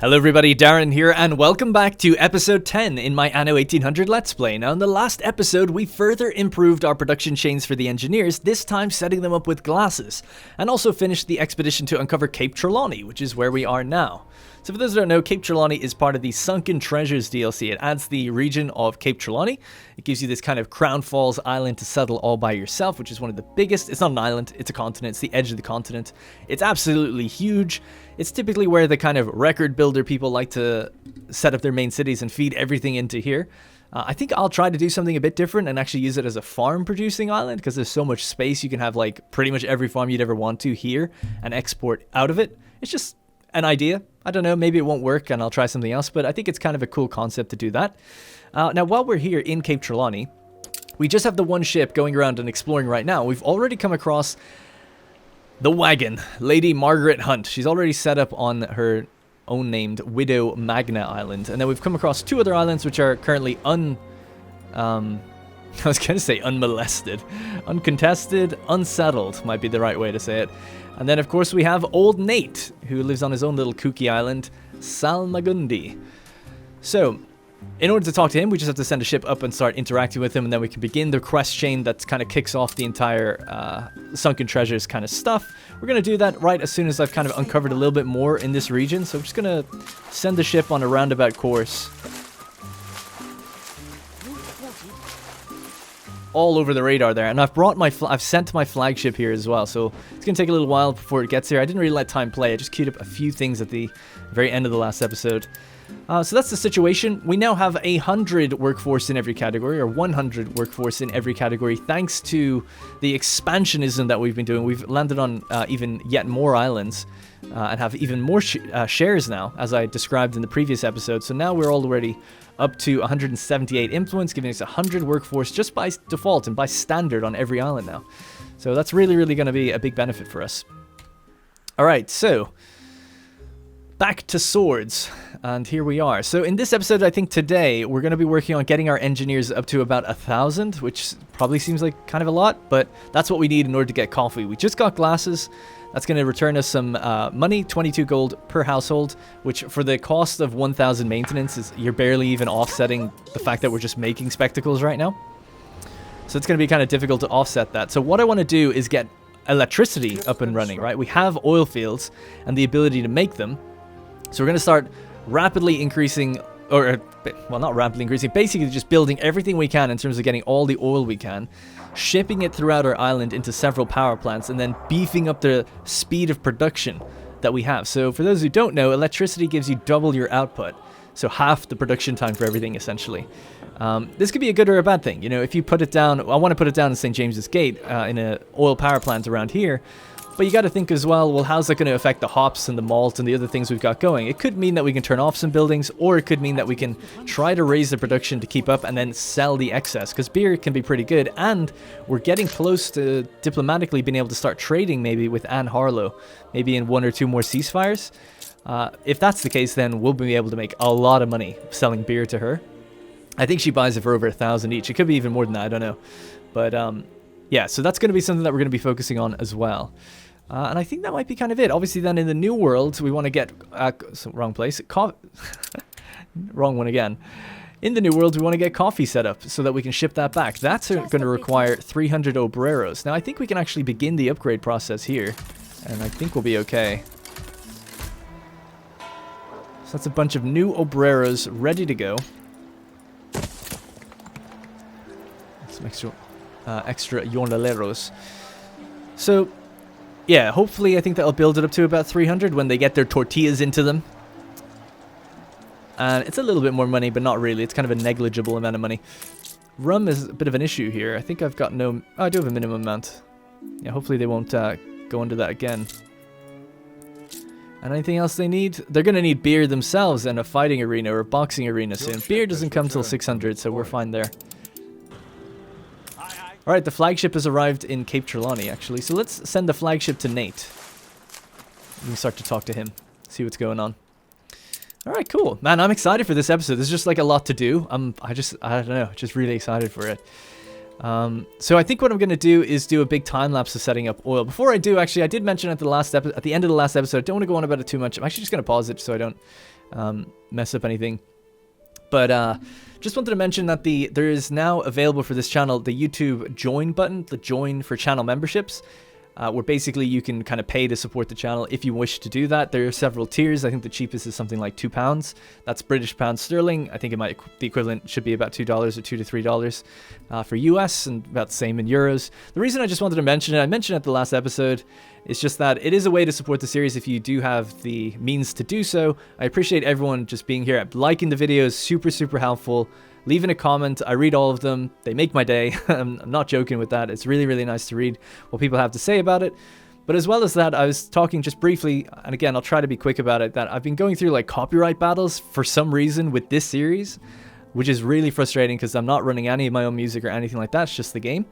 Hello everybody, Darren here, and welcome back to episode 10 in my Anno 1800 Let's Play. Now in the last episode, we further improved our production chains for the engineers, this time setting them up with glasses, and also finished the expedition to uncover Cape Trelawney, which is where we are now. So for those who don't know, Cape Trelawney is part of the Sunken Treasures DLC. It adds the region of Cape Trelawney. It gives you this kind of Crown Falls island to settle all by yourself, which is one of the biggest. It's not an island, it's a continent. It's the edge of the continent. It's absolutely huge. It's typically where the kind of record builder people like to set up their main cities and feed everything into here. I think I'll try to do something a bit different and actually use it as a farm producing island because there's so much space. You can have like pretty much every farm you'd ever want to here and export out of it. It's just an idea. I don't know, maybe it won't work and I'll try something else, but I think it's kind of a cool concept to do that. Now, while we're here in Cape Trelawney, we just have the one ship going around and exploring right now. We've already come across the wagon, Lady Margaret Hunt. She's already set up on her own named Widow Magna Island. And then we've come across two other islands which are currently I was going to say unmolested. Uncontested, unsettled might be the right way to say it. And then, of course, we have Old Nate, who lives on his own little kooky island, Salmagundi. So, in order to talk to him, we just have to send a ship up and start interacting with him, and then we can begin the quest chain that kind of kicks off the entire Sunken Treasures kind of stuff. We're going to do that right as soon as I've kind of uncovered a little bit more in this region. So I'm just going to send the ship on a roundabout course all over the radar there, and I've sent my flagship here as well, so it's gonna take a little while before it gets here. I didn't really let time play. I just queued up a few things at the very end of the last episode. So that's the situation. We now have 100 workforce in every category, or 100 workforce in every category, thanks to the expansionism that we've been doing. We've landed on even yet more islands and have even more shares now, as I described in the previous episode. So now we're already up to 178 influence, giving us 100 workforce just by default and by standard on every island now. So that's really, really going to be a big benefit for us. Alright, so back to swords, and here we are. So in this episode, I think today, we're going to be working on getting our engineers up to about 1,000, which probably seems like kind of a lot, but that's what we need in order to get coffee. We just got glasses. That's going to return us some money, 22 gold per household, which for the cost of 1,000 maintenance, you're barely even offsetting the fact that we're just making spectacles right now. So it's going to be kind of difficult to offset that. So what I want to do is get electricity up and running, right? We have oil fields and the ability to make them. So we're going to start rapidly increasing, or, well, not rapidly increasing, basically just building everything we can in terms of getting all the oil we can, shipping it throughout our island into several power plants, and then beefing up the speed of production that we have. So for those who don't know, electricity gives you double your output, so half the production time for everything, essentially. This could be a good or a bad thing. You know, if you put it down, I want to put it down in St. James's Gate, in an oil power plant around here. But you got to think as well, how's that going to affect the hops and the malt and the other things we've got going? It could mean that we can turn off some buildings, or it could mean that we can try to raise the production to keep up and then sell the excess, because beer can be pretty good, and we're getting close to diplomatically being able to start trading maybe with Anne Harlow, maybe in 1 or 2 more ceasefires. If that's the case, then we'll be able to make a lot of money selling beer to her. I think she buys it for over 1,000 each. It could be even more than that, I don't know. But yeah, so that's going to be something that we're going to be focusing on as well. And I think that might be kind of it. Obviously, then in the new world, we want to get... wrong place. Wrong one again. In the new world, we want to get coffee set up so that we can ship that back. That's going to require 300 obreros. Now, I think we can actually begin the upgrade process here. And I think we'll be okay. So that's a bunch of new obreros ready to go. Some extra jornaleros. So... yeah, hopefully I think that'll build it up to about 300 when they get their tortillas into them. And it's a little bit more money, but not really. It's kind of a negligible amount of money. Rum is a bit of an issue here. I think I've got no... oh, I do have a minimum amount. Yeah, hopefully they won't go into that again. And anything else they need? They're going to need beer themselves and a fighting arena or a boxing arena soon. Beer doesn't come till 600, so we're fine there. Alright, the flagship has arrived in Cape Trelawney, actually. So let's send the flagship to Nate. We can start to talk to him, see what's going on. Alright, cool. Man, I'm excited for this episode. There's just like a lot to do. I don't know, just really excited for it. So I think what I'm going to do is do a big time lapse of setting up oil. Before I do, actually, I did mention at the end of the last episode, I don't want to go on about it too much. I'm actually just going to pause it so I don't mess up anything. But just wanted to mention that there is now available for this channel the YouTube join button, the join for channel memberships, where basically you can kind of pay to support the channel if you wish to do that. There are several tiers. I think the cheapest is something like £2. That's British pounds sterling. I think the equivalent should be about $2 or $2 to $3 for US, and about the same in euros. The reason I just wanted to mention it, I mentioned it at the last episode, is just that it is a way to support the series if you do have the means to do so. I appreciate everyone just being here, liking the videos, super helpful. Leaving a comment, I read all of them. They make my day. I'm not joking with that. It's really nice to read what people have to say about it. But as well as that, I was talking just briefly, and again, I'll try to be quick about it, that I've been going through like copyright battles for some reason with this series, which is really frustrating because I'm not running any of my own music or anything like that. It's just the game.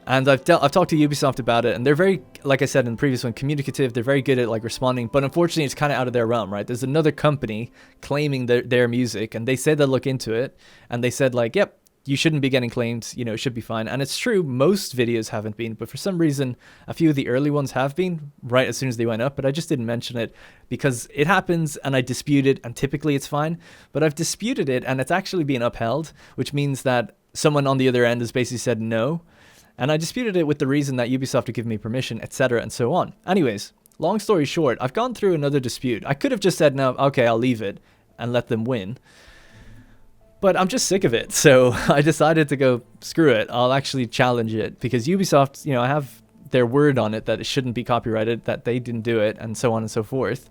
And I've talked to Ubisoft about it, and they're very, like I said in the previous one, communicative. They're very good at like responding, but unfortunately it's kind of out of their realm, right? There's another company claiming their music, and they said they'll look into it, and they said like, yep, you shouldn't be getting claimed, you know, it should be fine. And it's true, most videos haven't been, but for some reason a few of the early ones have been right as soon as they went up, but I just didn't mention it because it happens and I dispute it, and typically it's fine, but I've disputed it and it's actually being upheld, which means that someone on the other end has basically said no. And I disputed it with the reason that Ubisoft would give me permission, etc. and so on. Anyways, long story short, I've gone through another dispute. I could have just said, no, okay, I'll leave it and let them win. But I'm just sick of it. So I decided to go, screw it. I'll actually challenge it because Ubisoft, you know, I have their word on it that it shouldn't be copyrighted, that they didn't do it, and so on and so forth.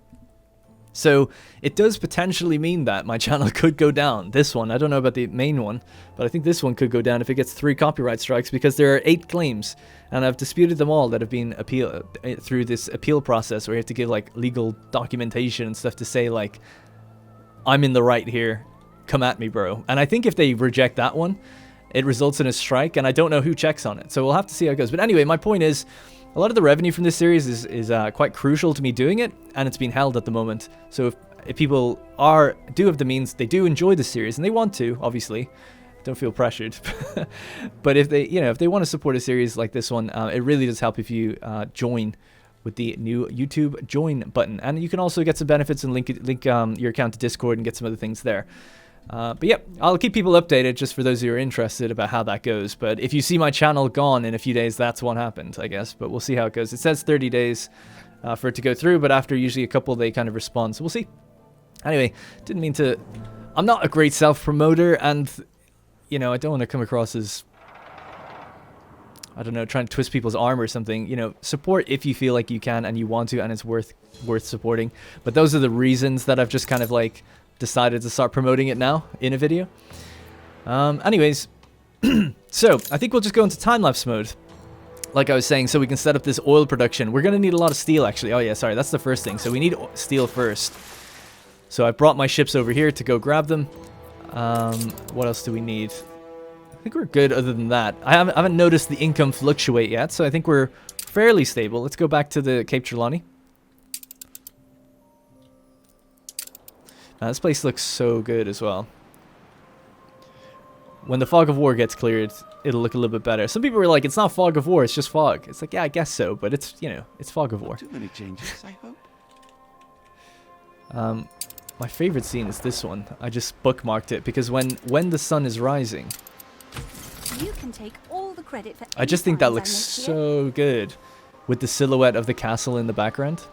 So it does potentially mean that my channel could go down. This one, I don't know about the main one, but I think this one could go down if it gets 3 copyright strikes, because there are 8 claims, and I've disputed them all that have been appealed through this appeal process, where you have to give like legal documentation and stuff to say like, I'm in the right here, come at me, bro. And I think if they reject that one, it results in a strike, and I don't know who checks on it. So we'll have to see how it goes. But anyway, my point is, a lot of the revenue from this series is quite crucial to me doing it, and it's being held at the moment. So if people do have the means, they do enjoy the series, and they want to, obviously, don't feel pressured. But if they want to support a series like this one, it really does help if you join with the new YouTube join button, and you can also get some benefits and link your account to Discord and get some other things there. But yeah, I'll keep people updated just for those who are interested about how that goes. But if you see my channel gone in a few days, that's what happened, I guess. But we'll see how it goes. It says 30 days for it to go through, but after usually a couple, they kind of respond. So we'll see. Anyway, didn't mean to... I'm not a great self-promoter, and, you know, I don't want to come across as, I don't know, trying to twist people's arm or something. You know, support if you feel like you can and you want to, and it's worth supporting. But those are the reasons that I've just kind of like decided to start promoting it now in a video. Anyways, so I think we'll just go into time-lapse mode, like I was saying, so we can set up this oil production. We're going to need a lot of steel, actually. Oh yeah, sorry, that's the first thing. So we need steel first. So I brought my ships over here to go grab them. What else do we need? I think we're good other than that. I haven't noticed the income fluctuate yet, so I think we're fairly stable. Let's go back to the Cape Trelawney. This place looks so good as well. When the fog of war gets cleared, it'll look a little bit better. Some people were like, it's not fog of war, it's just fog. It's like, yeah, I guess so, but it's, you know, it's fog of war. Not too many changes, I hope. My favorite scene is this one. I just bookmarked it because when the sun is rising, you can take all the credit for I just think that looks so good with the silhouette of the castle in the background.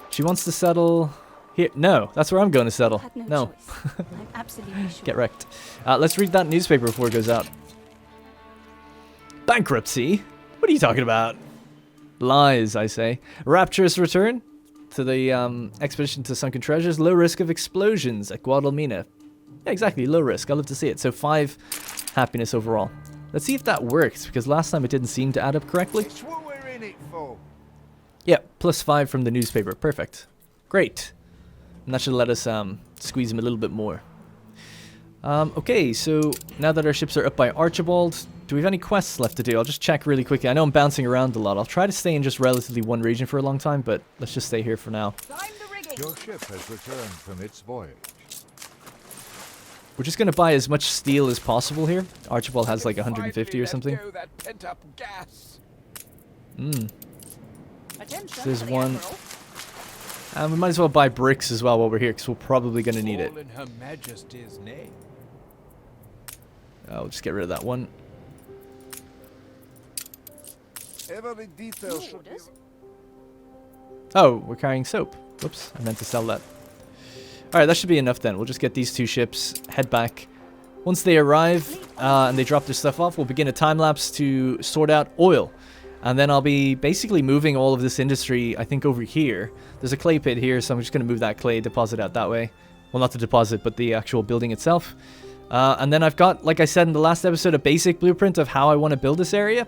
She wants to settle here. No, that's where I'm going to settle. No. I'm absolutely sure. Get wrecked. Let's read that newspaper before it goes out. Bankruptcy? What are you talking about? Lies, I say. Rapturous return to the expedition to Sunken Treasures. Low risk of explosions at Guadalmina. Yeah, exactly. Low risk. I'd love to see it. So 5 happiness overall. Let's see if that works, because last time it didn't seem to add up correctly. It's what we're in it for. Yeah, plus 5 from the newspaper. Perfect. Great. And that should let us squeeze him a little bit more. Okay, so now that our ships are up by Archibald, do we have any quests left to do? I'll just check really quickly. I know I'm bouncing around a lot. I'll try to stay in just relatively one region for a long time, but let's just stay here for now. Your ship has returned from its voyage. We're just going to buy as much steel as possible here. Archibald has like 150 or something. There's one. And we might as well buy bricks as well while we're here, because we're probably going to need it. All in Her Majesty's name. I'll just get rid of that one. Every detail should be... Orders? Oh, we're carrying soap. Whoops, I meant to sell that. Alright, that should be enough then. We'll just get these 2 ships, head back. Once they arrive and they drop their stuff off, we'll begin a time-lapse to sort out oil. And then I'll be basically moving all of this industry, I think, over here. There's a clay pit here, so I'm just going to move that clay deposit out that way. Well, not the deposit, but the actual building itself. And then I've got, like I said in the last episode, a basic blueprint of how I want to build this area.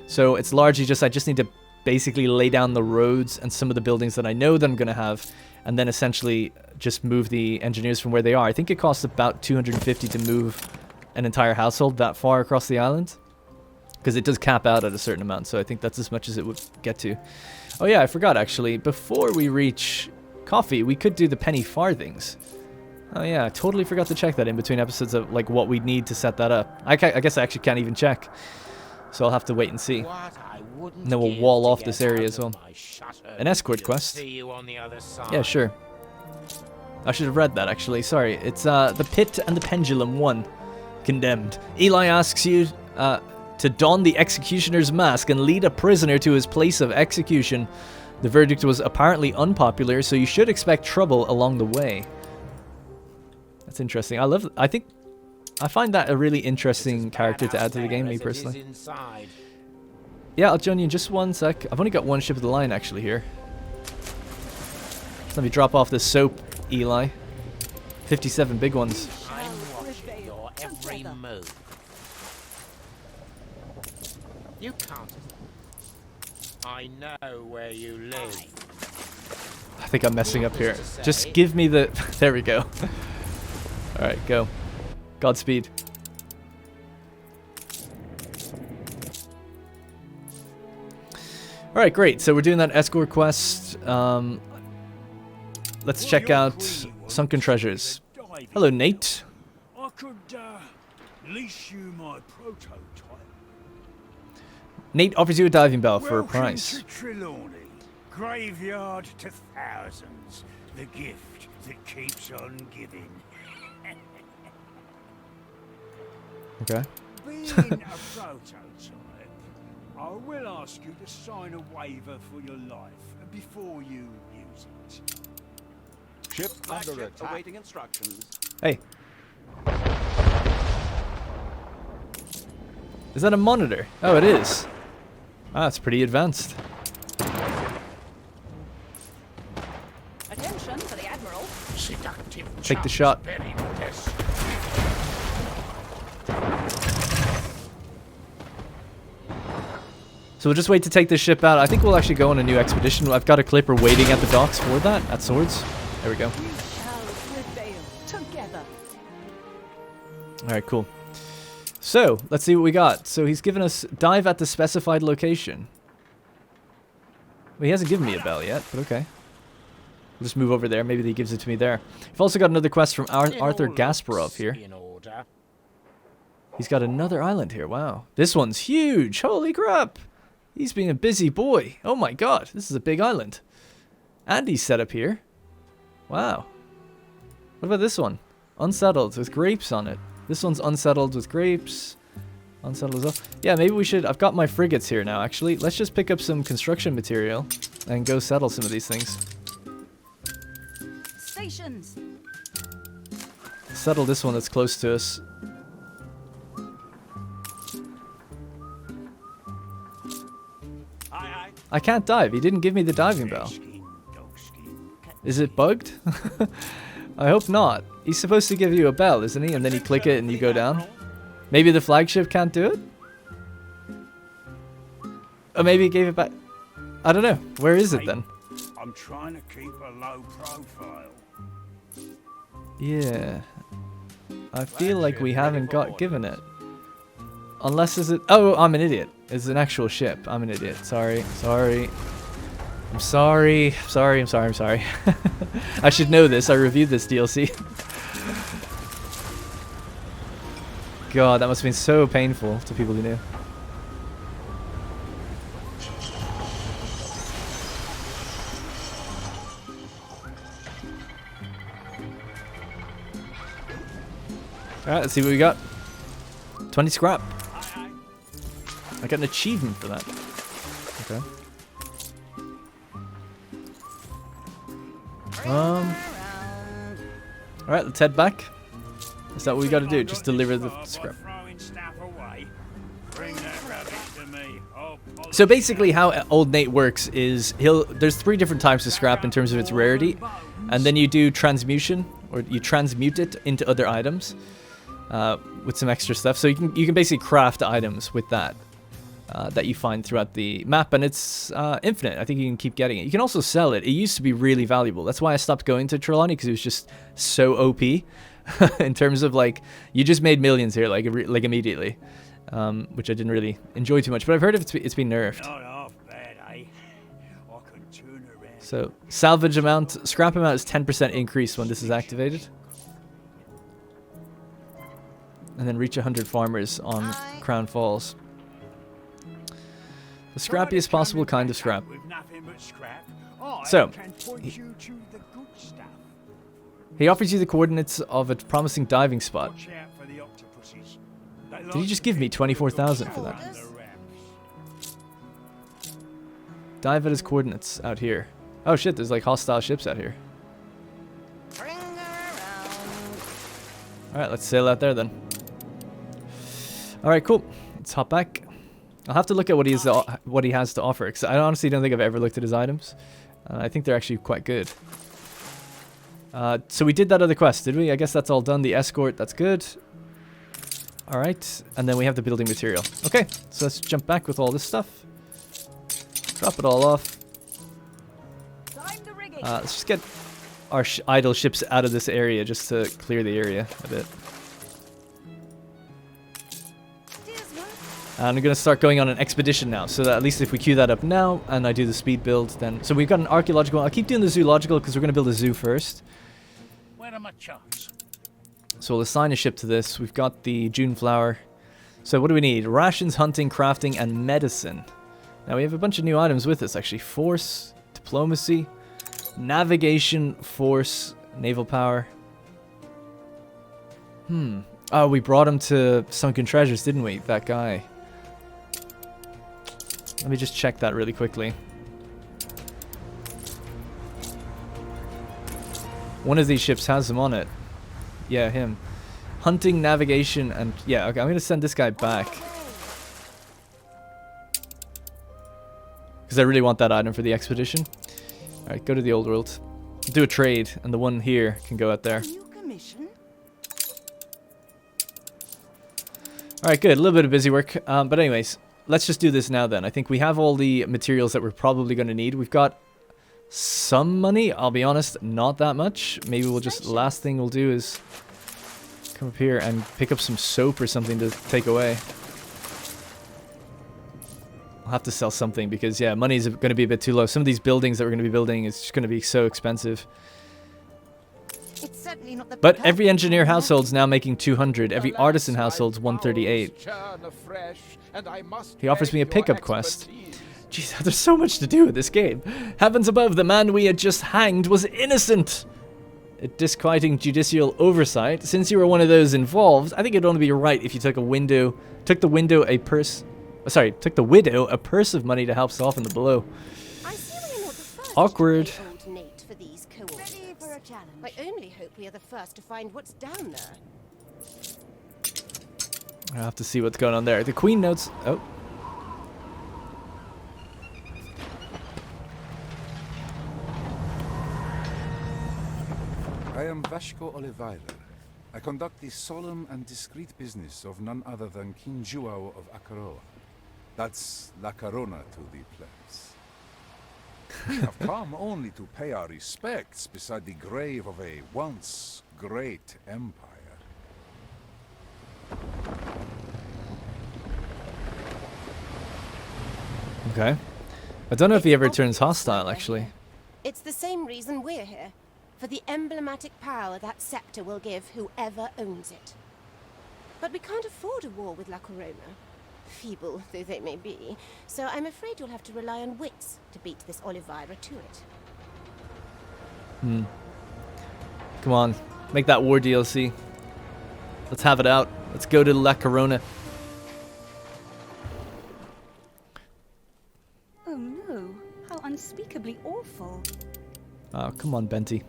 So it's largely just, I just need to basically lay down the roads and some of the buildings that I know that I'm going to have. And then essentially just move the engineers from where they are. I think it costs about 250 to move an entire household that far across the island. Because it does cap out at a certain amount, so I think that's as much as it would get to. Oh yeah, I forgot actually. Before we reach coffee, we could do the penny farthings. Oh yeah, I totally forgot to check that in between episodes of like what we'd need to set that up. I guess I actually can't even check. So I'll have to wait and see. And then we'll wall off this area as well. An escort quest. Yeah, sure. I should have read that actually. Sorry. It's the Pit and the Pendulum 1. Condemned. Eli asks you to don the executioner's mask and lead a prisoner to his place of execution. The verdict was apparently unpopular, so you should expect trouble along the way. That's interesting. I find that a really interesting character to add to the game, me personally. Yeah, I'll join you in just one sec. I've only got one ship of the line actually here. Let me drop off this soap, Eli. 57 big ones. I'm watching your every move. You can't. I know where you live. I think I'm messing up here. Just give me the... There we go. Alright, go. Godspeed. Alright, great. So we're doing that escort quest. Let's check out Sunken Treasures. Hello, Nate. I could lease you my prototype. Nate offers you a diving bell for a Welcome price. to Trelawney, graveyard to thousands, the gift that keeps on giving. Okay. Being a prototype, I will ask you to sign a waiver for your life before you use it. Ship under attack. Awaiting instructions. Hey. Is that a monitor? Oh, it is. Ah, it's pretty advanced. Attention for the Admiral. Seductive. Take the shot. Very modest. So we'll just wait to take this ship out. I think we'll actually go on a new expedition. I've got a clipper waiting at the docks for that, at Swords. There we go. We shall prevail together. Alright, cool. So, let's see what we got. So he's given us dive at the specified location. Well, he hasn't given me a bell yet, but okay. We'll just move over there. Maybe he gives it to me there. We've also got another quest from Arthur Gasparov here. In order. He's got another island here. Wow. This one's huge. Holy crap. He's being a busy boy. Oh my god. This is a big island. And he's set up here. Wow. What about this one? Unsettled with grapes on it. This one's unsettled with grapes. Unsettled as well. Yeah, maybe we should... I've got my frigates here now, actually. Let's just pick up some construction material and go settle some of these things. Stations. Settle this one that's close to us. I can't dive. He didn't give me the diving bell. Is it bugged? I hope not. He's supposed to give you a bell, isn't he? And then you click it and you go down. Maybe the flagship can't do it? Or maybe he gave it back. I don't know. Where is it then? I'm trying to keep a low profile. Yeah. I feel like we haven't got given it. Unless is it... Oh, I'm an idiot. It's an actual ship. I'm an idiot. Sorry. Sorry. I'm sorry. I'm sorry. I should know this. I reviewed this DLC. God, that must have been so painful to people who knew. Alright, let's see what we got. 20 scrap. I got an achievement for that. Okay. Alright, let's head back. Is that what we gotta do? Just deliver the scrap. So basically how Old Nate works is there's 3 different types of scrap in terms of its rarity, and then you do transmutation, or you transmute it into other items with some extra stuff. So you can basically craft items with that that you find throughout the map, and it's infinite. I think you can keep getting it. You can also sell it. It used to be really valuable. That's why I stopped going to Trelawney, because it was just so OP in terms of like you just made millions here like immediately. Which I didn't really enjoy too much, but I've heard it's been nerfed. So salvage amount, scrap amount is 10% increase when this is activated, and then reach 100 farmers on Crown Falls. The scrappiest possible kind of scrap. So he offers you the coordinates of a promising diving spot. Did he just give me 24,000 for that? Dive at his coordinates out here. Oh shit, there's like hostile ships out here. Alright, let's sail out there then. Alright, cool. Let's hop back. I'll have to look at what he has to offer, because I honestly don't think I've ever looked at his items. I think they're actually quite good. So we did that other quest, did we? I guess that's all done. The escort, that's good. Alright, and then we have the building material. Okay, so let's jump back with all this stuff. Drop it all off. Let's just get our idle ships out of this area just to clear the area a bit. And I'm going to start going on an expedition now, so that at least if we queue that up now and I do the speed build, then... So we've got an archaeological... I'll keep doing the zoological because we're going to build a zoo first. Where are my charts? So we'll assign a ship to this. We've got the June flower. So what do we need? Rations, hunting, crafting, and medicine. Now we have a bunch of new items with us, actually. Force, diplomacy, navigation, force, naval power. Oh, we brought him to Sunken Treasures, didn't we? That guy. Let me just check that really quickly. One of these ships has him on it. Yeah, him. Hunting, navigation, and... Yeah, okay, I'm going to send this guy back. Because I really want that item for the expedition. Alright, go to the old world. Do a trade, and the one here can go out there. Alright, good. A little bit of busy work. But anyways, let's just do this now then. I think we have all the materials that we're probably going to need. We've got some money. I'll be honest, not that much. Maybe we'll just... Last thing we'll do is come up here and pick up some soap or something to take away. I'll have to sell something because, yeah, money is going to be a bit too low. Some of these buildings that we're going to be building is just going to be so expensive. But every engineer household's now making 200. Every artisan household's 138. He offers me a pickup quest. Jeez, there's so much to do with this game. Heavens above, the man we had just hanged was innocent. A disquieting judicial oversight. Since you were one of those involved, I think it'd only be right if you took the widow a purse of money to help soften the blow. Awkward. I only hope we are the first to find what's down there. I'll have to see what's going on there. The Queen notes... Oh. I am Vasco Oliveira. I conduct the solemn and discreet business of none other than King Juao of Akaroa. That's La Corona to the plebs. We have come only to pay our respects beside the grave of a once great empire. Okay. I don't know if he ever turns hostile, actually. It's the same reason we're here. For the emblematic power that scepter will give whoever owns it. But we can't afford a war with La Corona. Feeble though they may be, so I'm afraid you'll have to rely on wits to beat this Oliveira to it. Come on, make that war DLC. Let's have it out. Let's go to La Corona. Oh no, how unspeakably awful. Oh, come on, Benty.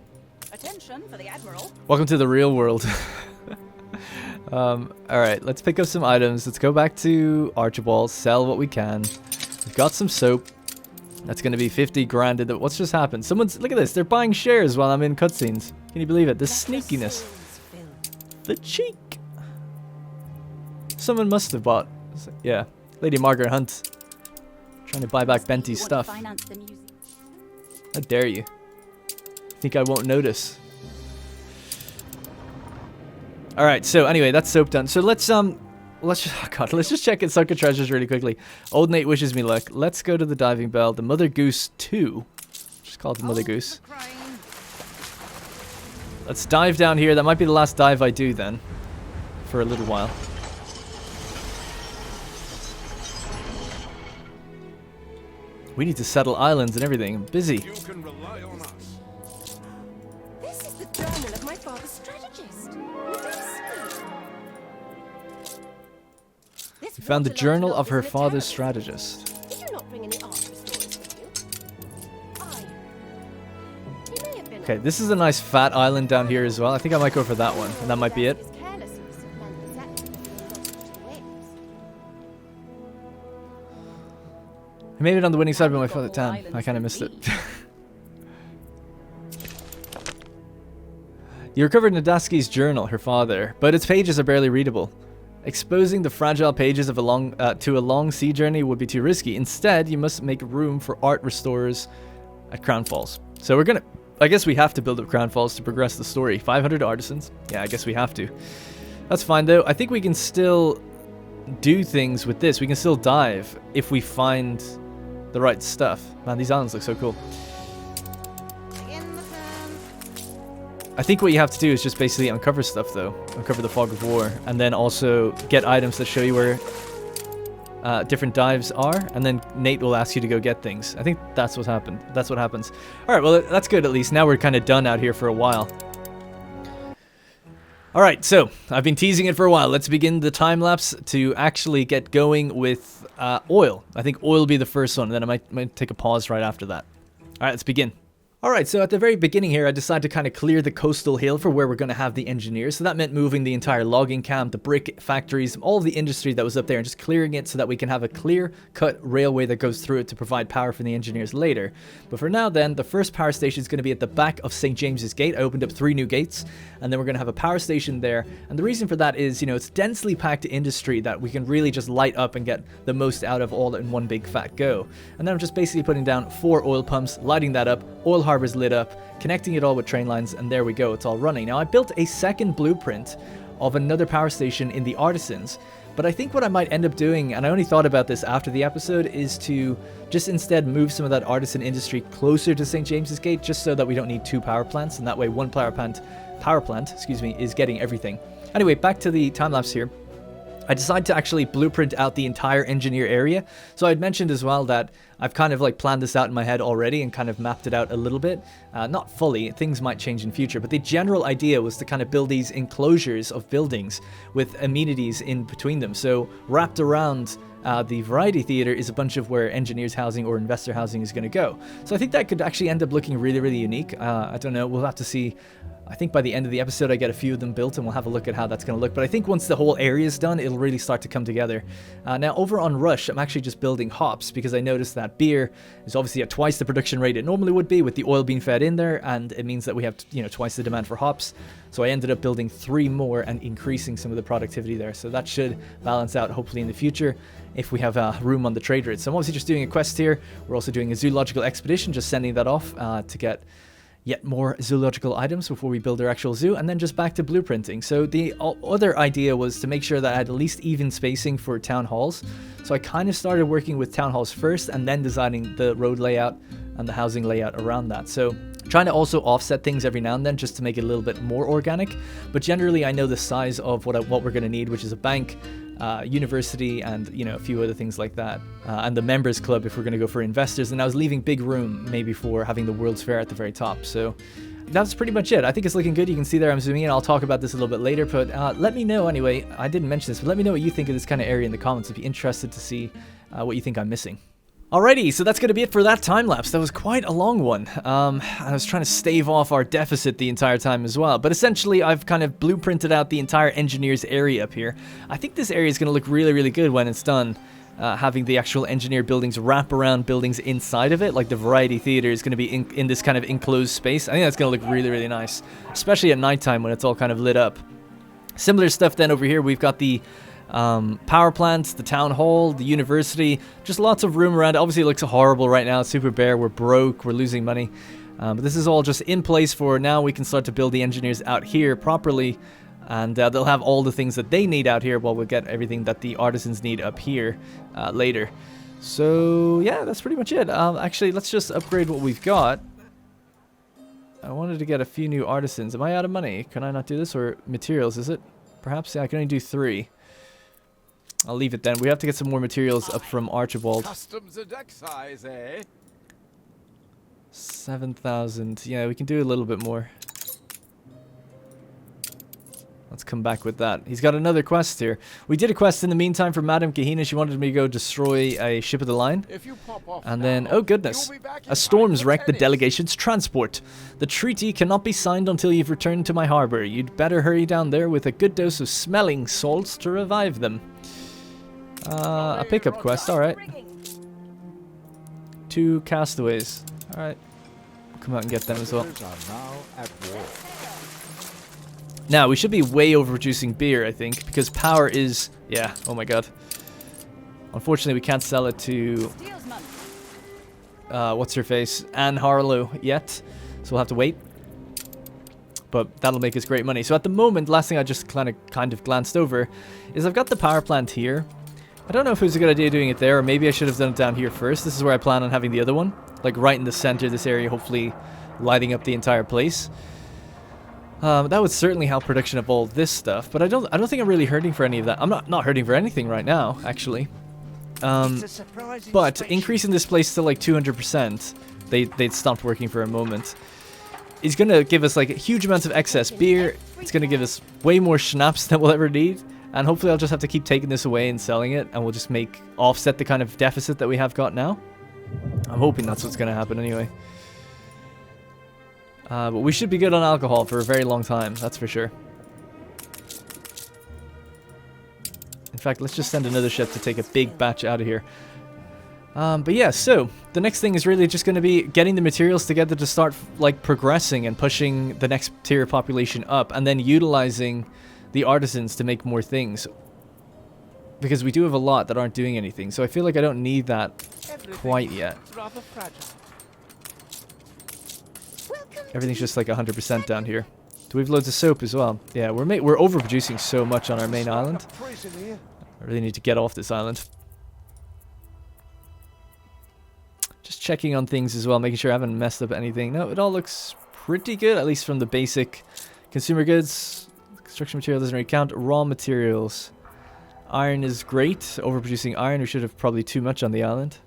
Attention for the Admiral. Welcome to the real world. Alright, let's pick up some items. Let's go back to Archibald, sell what we can. We've got some soap. That's going to be 50 grand. What's just happened? Look at this. They're buying shares while I'm in cutscenes. Can you believe it? The sneakiness. The cheek. Someone must have bought. Yeah. Lady Margaret Hunt. Trying to buy back Benty's stuff. How dare you? Think I won't notice. Alright, so anyway, that's soap done. So let's just check in Sunken Treasures really quickly. Old Nate wishes me luck. Let's go to the diving bell. The Mother Goose 2. Just call it the Mother Goose. Let's dive down here. That might be the last dive I do then. For a little while. We need to settle islands and everything. I'm busy. You can rely on us. This is the journal of my father's strategist. We found the journal of her father's strategist. Did you not bring any art restorers with you? He may have been. Okay, this is a nice fat island down here as well. I think I might go for that one. And that might be it. I made it on the winning side, but my father damn, I kind of missed it. You recovered Nadaski's journal, her father, but its pages are barely readable. Exposing the fragile pages of to a long sea journey would be too risky. Instead, you must make room for art restorers at Crown Falls. So we're gonna, I guess we have to build up Crown Falls to progress the story. 500 artisans. Yeah, I guess we have to. That's fine though. I think we can still do things with this. We can still dive if we find the right stuff. Man, these islands look so cool. I think what you have to do is just basically uncover stuff though. Uncover the fog of war. And then also get items that show you where different dives are. And then Nate will ask you to go get things. I think that's what happened. That's what happens. Alright, well that's good at least. Now we're kind of done out here for a while. Alright, so I've been teasing it for a while. Let's begin the time lapse to actually get going with oil. I think oil will be the first one, and then I might take a pause right after that. Alright, let's begin. Alright, so at the very beginning here, I decided to kind of clear the coastal hill for where we're going to have the engineers. So that meant moving the entire logging camp, the brick factories, all of the industry that was up there, and just clearing it so that we can have a clear-cut railway that goes through it to provide power for the engineers later. But for now then, the first power station is going to be at the back of St. James's Gate. I opened up 3 new gates, and then we're going to have a power station there. And the reason for that is, you know, it's densely packed industry that we can really just light up and get the most out of all in one big fat go. And then I'm just basically putting down 4 oil pumps, lighting that up, oil harbors lit up, connecting it all with train lines, and there we go, it's all running. Now I built a second blueprint of another power station in the Artisans, but I think what I might end up doing, and I only thought about this after the episode, is to just instead move some of that artisan industry closer to St. James's Gate, just so that we don't need 2 power plants, and that way one power plant, is getting everything. Anyway, back to the time lapse here. I decided to actually blueprint out the entire engineer area. So I'd mentioned as well that I've kind of like planned this out in my head already and kind of mapped it out a little bit. Not fully, things might change in future, but the general idea was to kind of build these enclosures of buildings with amenities in between them. So wrapped around the Variety Theatre is a bunch of where engineers housing or investor housing is going to go. So I think that could actually end up looking really, really unique. I don't know, we'll have to see. I think by the end of the episode I get a few of them built and we'll have a look at how that's going to look. But I think once the whole area is done, it'll really start to come together. Now over on Rush, I'm actually just building hops because I noticed that beer is obviously at twice the production rate it normally would be with the oil being fed in there, and it means that we have, you know, twice the demand for hops. So I ended up building 3 more and increasing some of the productivity there. So that should balance out hopefully in the future if we have room on the trade route. So I'm obviously just doing a quest here. We're also doing a zoological expedition, just sending that off to get yet more zoological items before we build our actual zoo, and then just back to blueprinting. So the other idea was to make sure that I had at least even spacing for town halls. So I kind of started working with town halls first and then designing the road layout and the housing layout around that. So trying to also offset things every now and then just to make it a little bit more organic. But generally I know the size of what we're going to need, which is a bank, university, and you know, a few other things like that, and the members club if we're going to go for investors. And I was leaving big room maybe for having the World's Fair at the very top. So that's pretty much it. I think it's looking good. You can see there I'm zooming in. I'll talk about this a little bit later, but let me know anyway. I didn't mention this, but let me know what you think of this kind of area in the comments. I'd be interested to see what you think I'm missing. Alrighty, so that's going to be it for that time lapse. That was quite a long one. I was trying to stave off our deficit the entire time as well. But essentially, I've kind of blueprinted out the entire engineer's area up here. I think this area is going to look really, really good when it's done. Having the actual engineer buildings wrap around buildings inside of it, like the Variety Theater is going to be in this kind of enclosed space. I think that's going to look really, really nice, especially at nighttime when it's all kind of lit up. Similar stuff then over here. We've got the power plants, the town hall, the university, just lots of room around. Obviously it looks horrible right now. It's super bare, we're broke, we're losing money. But this is all just in place for now. We can start to build the engineers out here properly, and they'll have all the things that they need out here while we'll get everything that the artisans need up here later. So yeah, that's pretty much it. Actually, let's just upgrade what we've got. I wanted to get a few new artisans. Am I out of money? Can I not do this? Or materials, is it? Perhaps? Yeah, I can only do 3. I'll leave it then. We have to get some more materials up from Archibald. Customs and excise, eh? 7,000. Yeah, we can do a little bit more. Let's come back with that. He's got another quest here. We did a quest in the meantime for Madame Kahina. She wanted me to go destroy a ship of the line. If you pop off And then, now, oh goodness, you'll be back a in storm's time for wrecked the tennis. delegation's transport. The treaty cannot be signed until you've returned to my harbor. You'd better hurry down there with a good dose of smelling salts to revive them. A pickup quest, alright. 2 castaways. Alright. Come out and get them as well. Are now at war. Now, we should be way overproducing beer, I think, because power is... Yeah, oh my god. Unfortunately, we can't sell it to... what's her face? Anne Harlow yet. So we'll have to wait. But that'll make us great money. So at the moment, last thing I just kind of glanced over is I've got the power plant here. I don't know if it was a good idea doing it there, or maybe I should have done it down here first. This is where I plan on having the other one. Like right in the center of this area, hopefully lighting up the entire place. That would certainly help production of all this stuff, but I don't think I'm really hurting for any of that. I'm not hurting for anything right now, actually. But increasing this place to like 200%, they'd stopped working for a moment. It's gonna give us like huge amounts of excess beer. It's gonna give us way more schnapps than we'll ever need. And hopefully I'll just have to keep taking this away and selling it, and we'll just offset the kind of deficit that we have got now. I'm hoping that's what's going to happen anyway. But we should be good on alcohol for a very long time, that's for sure. In fact, let's just send another ship to take a big batch out of here. But yeah, so the next thing is really just going to be getting the materials together to start like progressing and pushing the next tier population up, and then utilizing the artisans to make more things, because we do have a lot that aren't doing anything, so I feel like I don't need that quite yet. Everything's just like 100% down here. Do we have loads of soap as well? Yeah, we're overproducing so much on our main island. I really need to get off this island. Just checking on things as well, making sure I haven't messed up anything. No, it all looks pretty good, at least from the basic consumer goods. Construction material doesn't really count. Raw materials. Iron is great. Overproducing iron. We should have probably too much on the island.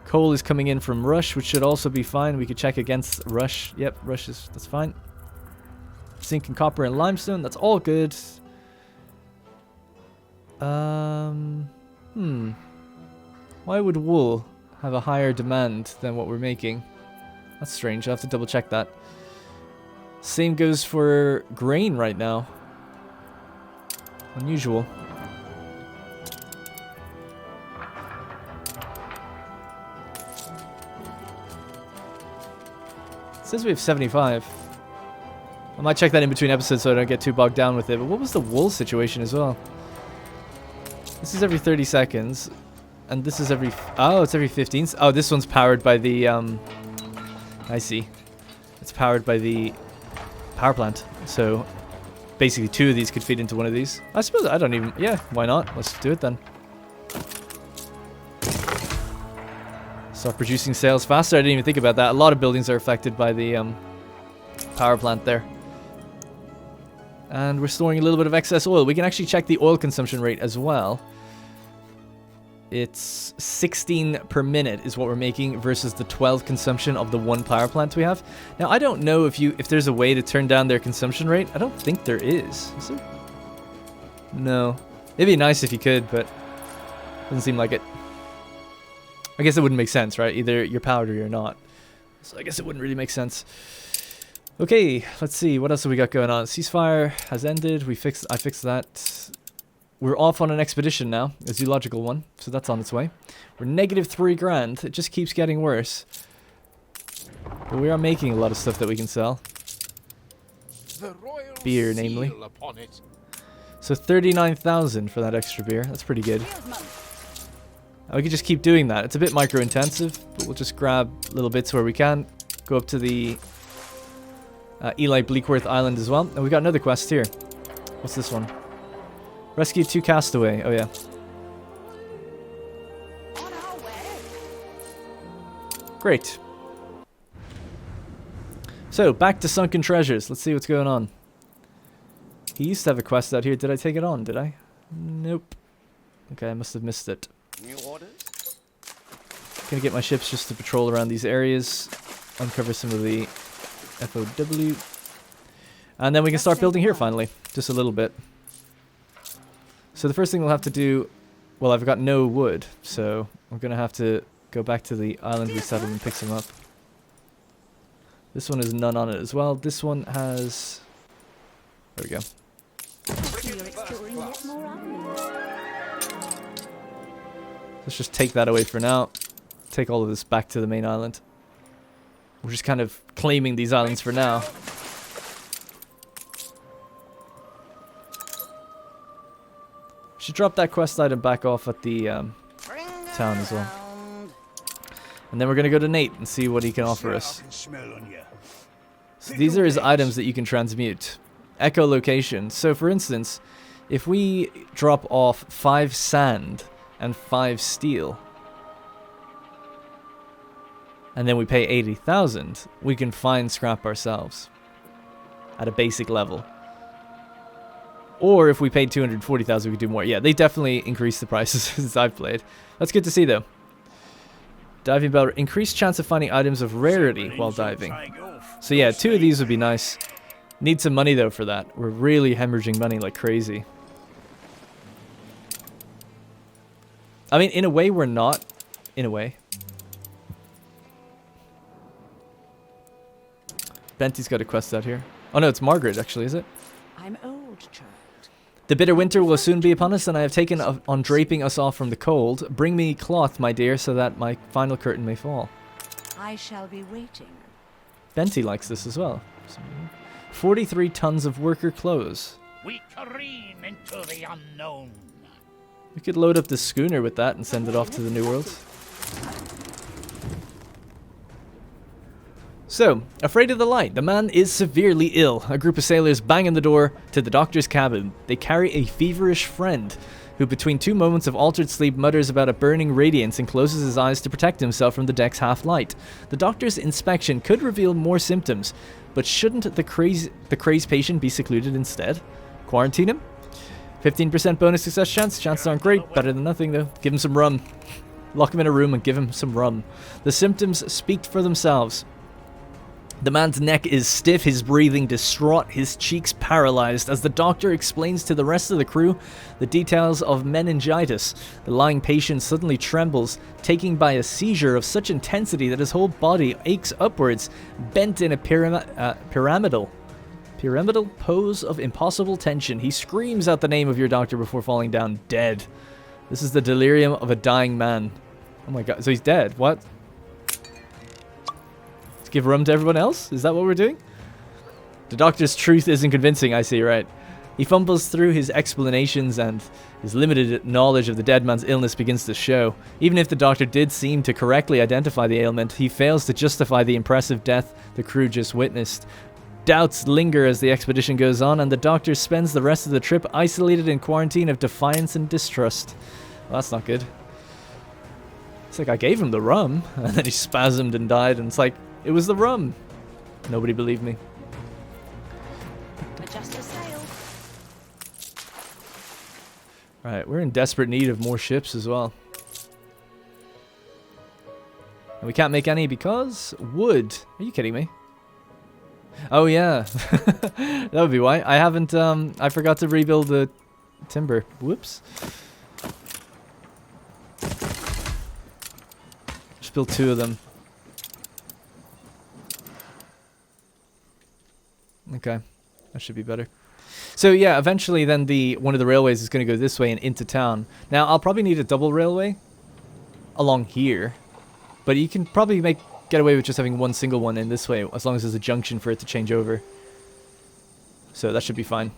Coal is coming in from Rush, which should also be fine. We could check against Rush. Yep, Rush is... that's fine. Zinc and copper and limestone. That's all good. Why would wool have a higher demand than what we're making? That's strange. I'll have to double check that. Same goes for grain right now. Unusual. It says we have 75. I might check that in between episodes so I don't get too bogged down with it. But what was the wool situation as well? This is every 30 seconds. And this is every... oh, it's every 15. Oh, this one's powered by the... I see. It's powered by the... power plant. So basically 2 of these could feed into one of these. I suppose I don't even... yeah, why not? Let's do it then. Start producing sales faster. I didn't even think about that. A lot of buildings are affected by the power plant there. And we're storing a little bit of excess oil. We can actually check the oil consumption rate as well. It's 16 per minute is what we're making versus the 12 consumption of the one power plant we have. Now, I don't know if there's a way to turn down their consumption rate. I don't think there is. Is there? No. It'd be nice if you could, but doesn't seem like it. I guess it wouldn't make sense, right? Either you're powered or you're not. So I guess it wouldn't really make sense. Okay, let's see. What else have we got going on? Ceasefire has ended. I fixed that. We're off on an expedition now, a zoological one, so that's on its way. We're negative 3 grand. It just keeps getting worse. But we are making a lot of stuff that we can sell. The royal Beer, namely. seal upon it. So 39,000 for that extra beer. That's pretty good. We could just keep doing that. It's a bit micro-intensive, but we'll just grab little bits where we can. Go up to the Eli Bleakworth Island as well. And we got another quest here. What's this one? Rescue 2 castaway. Oh, yeah. On our way. Great. So, back to Sunken Treasures. Let's see what's going on. He used to have a quest out here. Did I take it on? Did I? Nope. Okay, I must have missed it. New orders? Gonna get my ships just to patrol around these areas. Uncover some of the FOW. And then we can start building here finally. Just a little bit. So the first thing we'll have to do... Well, I've got no wood, so I'm gonna have to go back to the island we settled and pick some up. This one has none on it as well. This one has... There we go. You're exploring yet more islands. Let's just take that away for now. Take all of this back to the main island. We're just kind of claiming these islands for now. Should drop that quest item back off at the town as well. And then we're going to go to Nate and see what he can offer us. So these are his items that you can transmute. Echolocation. So for instance, if we drop off 5 sand and 5 steel, and then we pay 80,000, we can find scrap ourselves at a basic level. Or if we paid 240,000, we could do more. Yeah, they definitely increased the prices since I've played. That's good to see, though. Diving bell, increased chance of finding items of rarity while diving. So yeah, 2 of these would be nice. Need some money, though, for that. We're really hemorrhaging money like crazy. I mean, in a way, we're not. In a way. Benty's got a quest out here. Oh no, it's Margaret, actually, is it? I'm old, child. The bitter winter will soon be upon us, and I have taken on draping us off from the cold. Bring me cloth, my dear, so that my final curtain may fall. I shall be waiting. Benty likes this as well. 43 tons of worker clothes. We careen into the unknown. We could load up the schooner with that and send it off to the New World. So, afraid of the light, the man is severely ill. A group of sailors bang on the door to the doctor's cabin. They carry a feverish friend, who between 2 moments of altered sleep mutters about a burning radiance and closes his eyes to protect himself from the deck's half-light. The doctor's inspection could reveal more symptoms, but shouldn't the crazed patient be secluded instead? Quarantine him? 15% bonus success chance? Chances aren't great, better than nothing though. Give him some rum. Lock him in a room and give him some rum. The symptoms speak for themselves. The man's neck is stiff, his breathing distraught, his cheeks paralyzed as the doctor explains to the rest of the crew the details of meningitis. The lying patient suddenly trembles, taken by a seizure of such intensity that his whole body aches upwards, bent in a pyramidal pose of impossible tension. He screams out the name of your doctor before falling down dead. This is the delirium of a dying man. Oh my god, so he's dead. What? Give rum to everyone else? Is that what we're doing? The doctor's truth isn't convincing, I see, right? He fumbles through his explanations and his limited knowledge of the dead man's illness begins to show. Even if the doctor did seem to correctly identify the ailment, he fails to justify the impressive death the crew just witnessed. Doubts linger as the expedition goes on, and the doctor spends the rest of the trip isolated in quarantine of defiance and distrust. Well, that's not good. It's like I gave him the rum, and then he spasmed and died, and it's like, it was the rum. Nobody believed me. Adjust your sail. Right, we're in desperate need of more ships as well. And we can't make any because wood. Are you kidding me? Oh yeah, that would be why. I haven't, I forgot to rebuild the timber. Whoops. Just build 2 of them. Okay, that should be better. So yeah, eventually then one of the railways is going to go this way and into town. Now I'll probably need a double railway along here, but you can probably get away with just having one single one in this way, as long as there's a junction for it to change over. So that should be fine.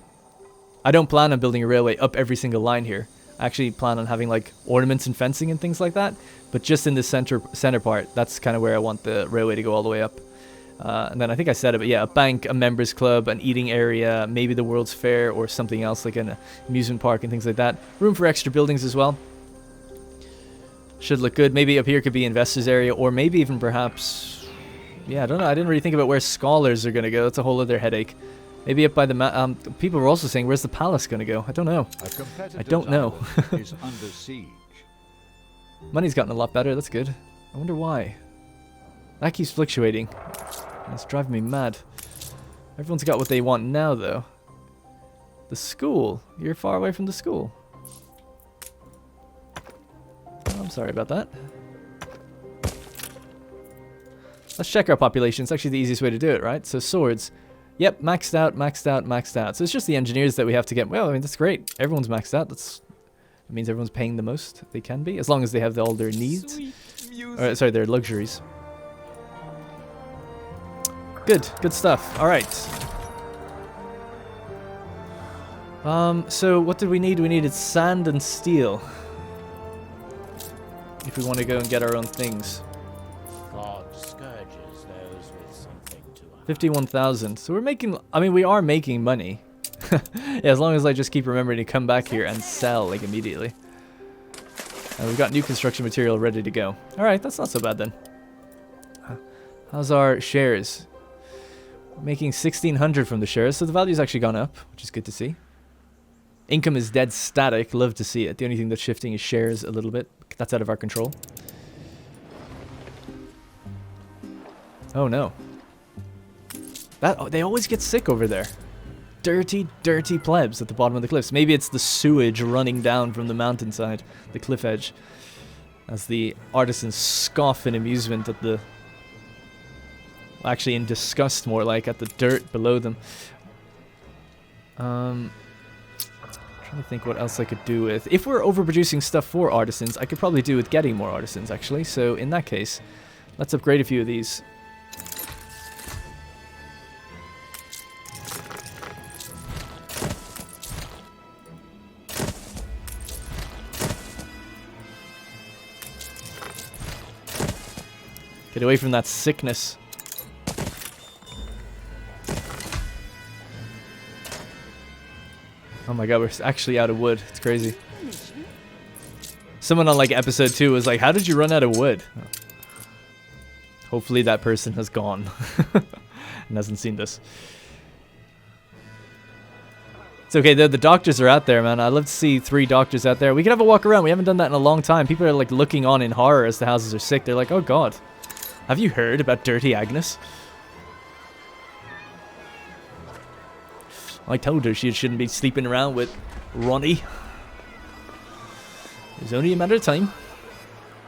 I don't plan on building a railway up every single line here. I actually plan on having like ornaments and fencing and things like that, but just in the center part, that's kind of where I want the railway to go all the way up. And then I think I said it, but yeah, a bank, a members club, an eating area, maybe the World's Fair or something else like an amusement park and things like that. Room for extra buildings as well. Should look good. Maybe up here could be investors area, or maybe even perhaps, yeah, I don't know. I didn't really think about where scholars are going to go. That's a whole other headache. Maybe up by the people were also saying, where's the palace going to go? I don't know. I don't know. Is under siege. Money's gotten a lot better. That's good. I wonder why. That keeps fluctuating. It's driving me mad. Everyone's got what they want now, though. The school. You're far away from the school. Oh, I'm sorry about that. Let's check our population. It's actually the easiest way to do it, right? So swords. Yep, maxed out, maxed out, maxed out. So it's just the engineers that we have to get. Well, I mean, that's great. Everyone's maxed out. That means everyone's paying the most they can be, as long as they have all their needs. Or, sorry, their luxuries. Good stuff. All right. So what did we need? We needed sand and steel. If we want to go and get our own things. God scourges those with something to 51,000. So we're making, I mean, we are making money. Yeah, as long as I just keep remembering to come back here and sell, like, immediately. And we've got new construction material ready to go. Alright, that's not so bad then. How's our shares? Making 1,600 from the shares, so the value's actually gone up, which is good to see. Income is dead static, love to see it. The only thing that's shifting is shares a little bit. That's out of our control. Oh no. They always get sick over there. Dirty, dirty plebs at the bottom of the cliffs. Maybe it's the sewage running down from the mountainside, the cliff edge, as the artisans scoff in amusement at the... Actually in disgust, more like, at the dirt below them. Trying to think what else I could do with... If we're overproducing stuff for artisans, I could probably do with getting more artisans, actually. So in that case, let's upgrade a few of these. Get away from that sickness. Oh my god, we're actually out of wood. It's crazy. Someone on like episode 2 was like, how did you run out of wood? Oh. Hopefully that person has gone and hasn't seen this. It's okay, the doctors are out there, man. I'd love to see 3 doctors out there. We can have a walk around. We haven't done that in a long time. People are like looking on in horror as the houses are sick. They're like, oh god. Have you heard about Dirty Agnes? I told her she shouldn't be sleeping around with Ronnie. It was only a matter of time.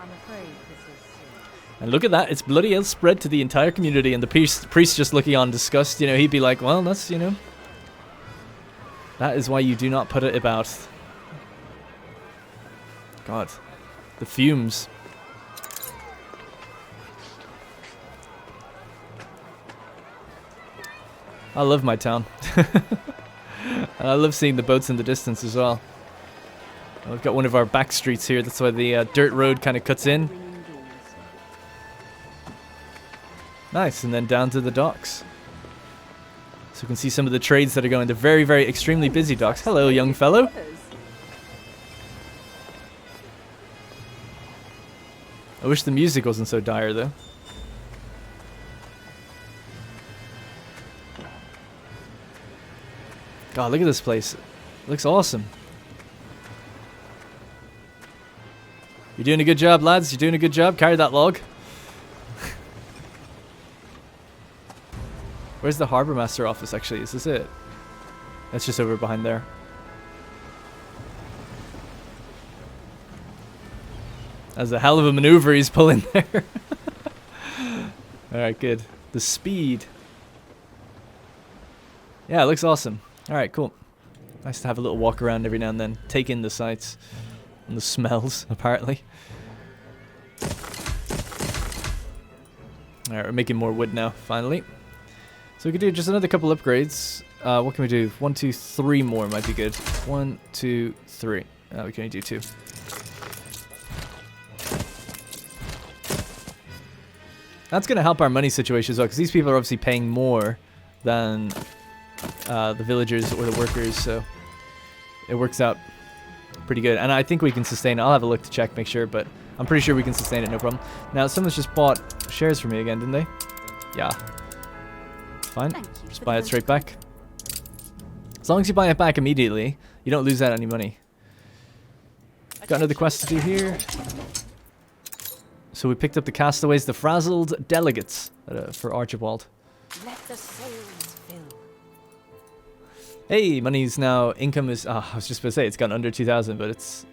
I'm afraid this is... And look at that, it's bloody hell spread to the entire community, and the priest just looking on disgust, you know, he'd be like, well, that's, you know, that is why you do not put it about. God, the fumes. I love my town. And I love seeing the boats in the distance as well. We've got one of our back streets here, that's why the dirt road kind of cuts in. Nice, and then down to the docks. So we can see some of the trades that are going to very, very extremely busy docks. Hello, young fellow. I wish the music wasn't so dire, though. God, look at this place. It looks awesome. You're doing a good job, lads. You're doing a good job. Carry that log. Where's the Harbour Master office, actually? Is this it? That's just over behind there. That's a hell of a maneuver he's pulling there. Alright, good. The speed. Yeah, it looks awesome. Alright, cool. Nice to have a little walk around every now and then. Take in the sights. And the smells, apparently. Alright, we're making more wood now, finally. So we could do just another couple upgrades. What can we do? 1, 2, 3 more might be good. 1, 2, 3. We can only do 2. That's going to help our money situation as well, because these people are obviously paying more than the villagers or the workers, so it works out pretty good. And I think we can sustain it. I'll have a look to check, make sure, but I'm pretty sure we can sustain it, no problem. Now, someone's just bought shares for me again, didn't they? Yeah. Fine. Just buy it straight back. As long as you buy it back immediately, you don't lose out any money. Got another quest to do here. So we picked up the castaways, the frazzled delegates for Archibald. Let the souls fill. Hey, money's now, income is, I was just going to say, it's gone under 2,000, but it's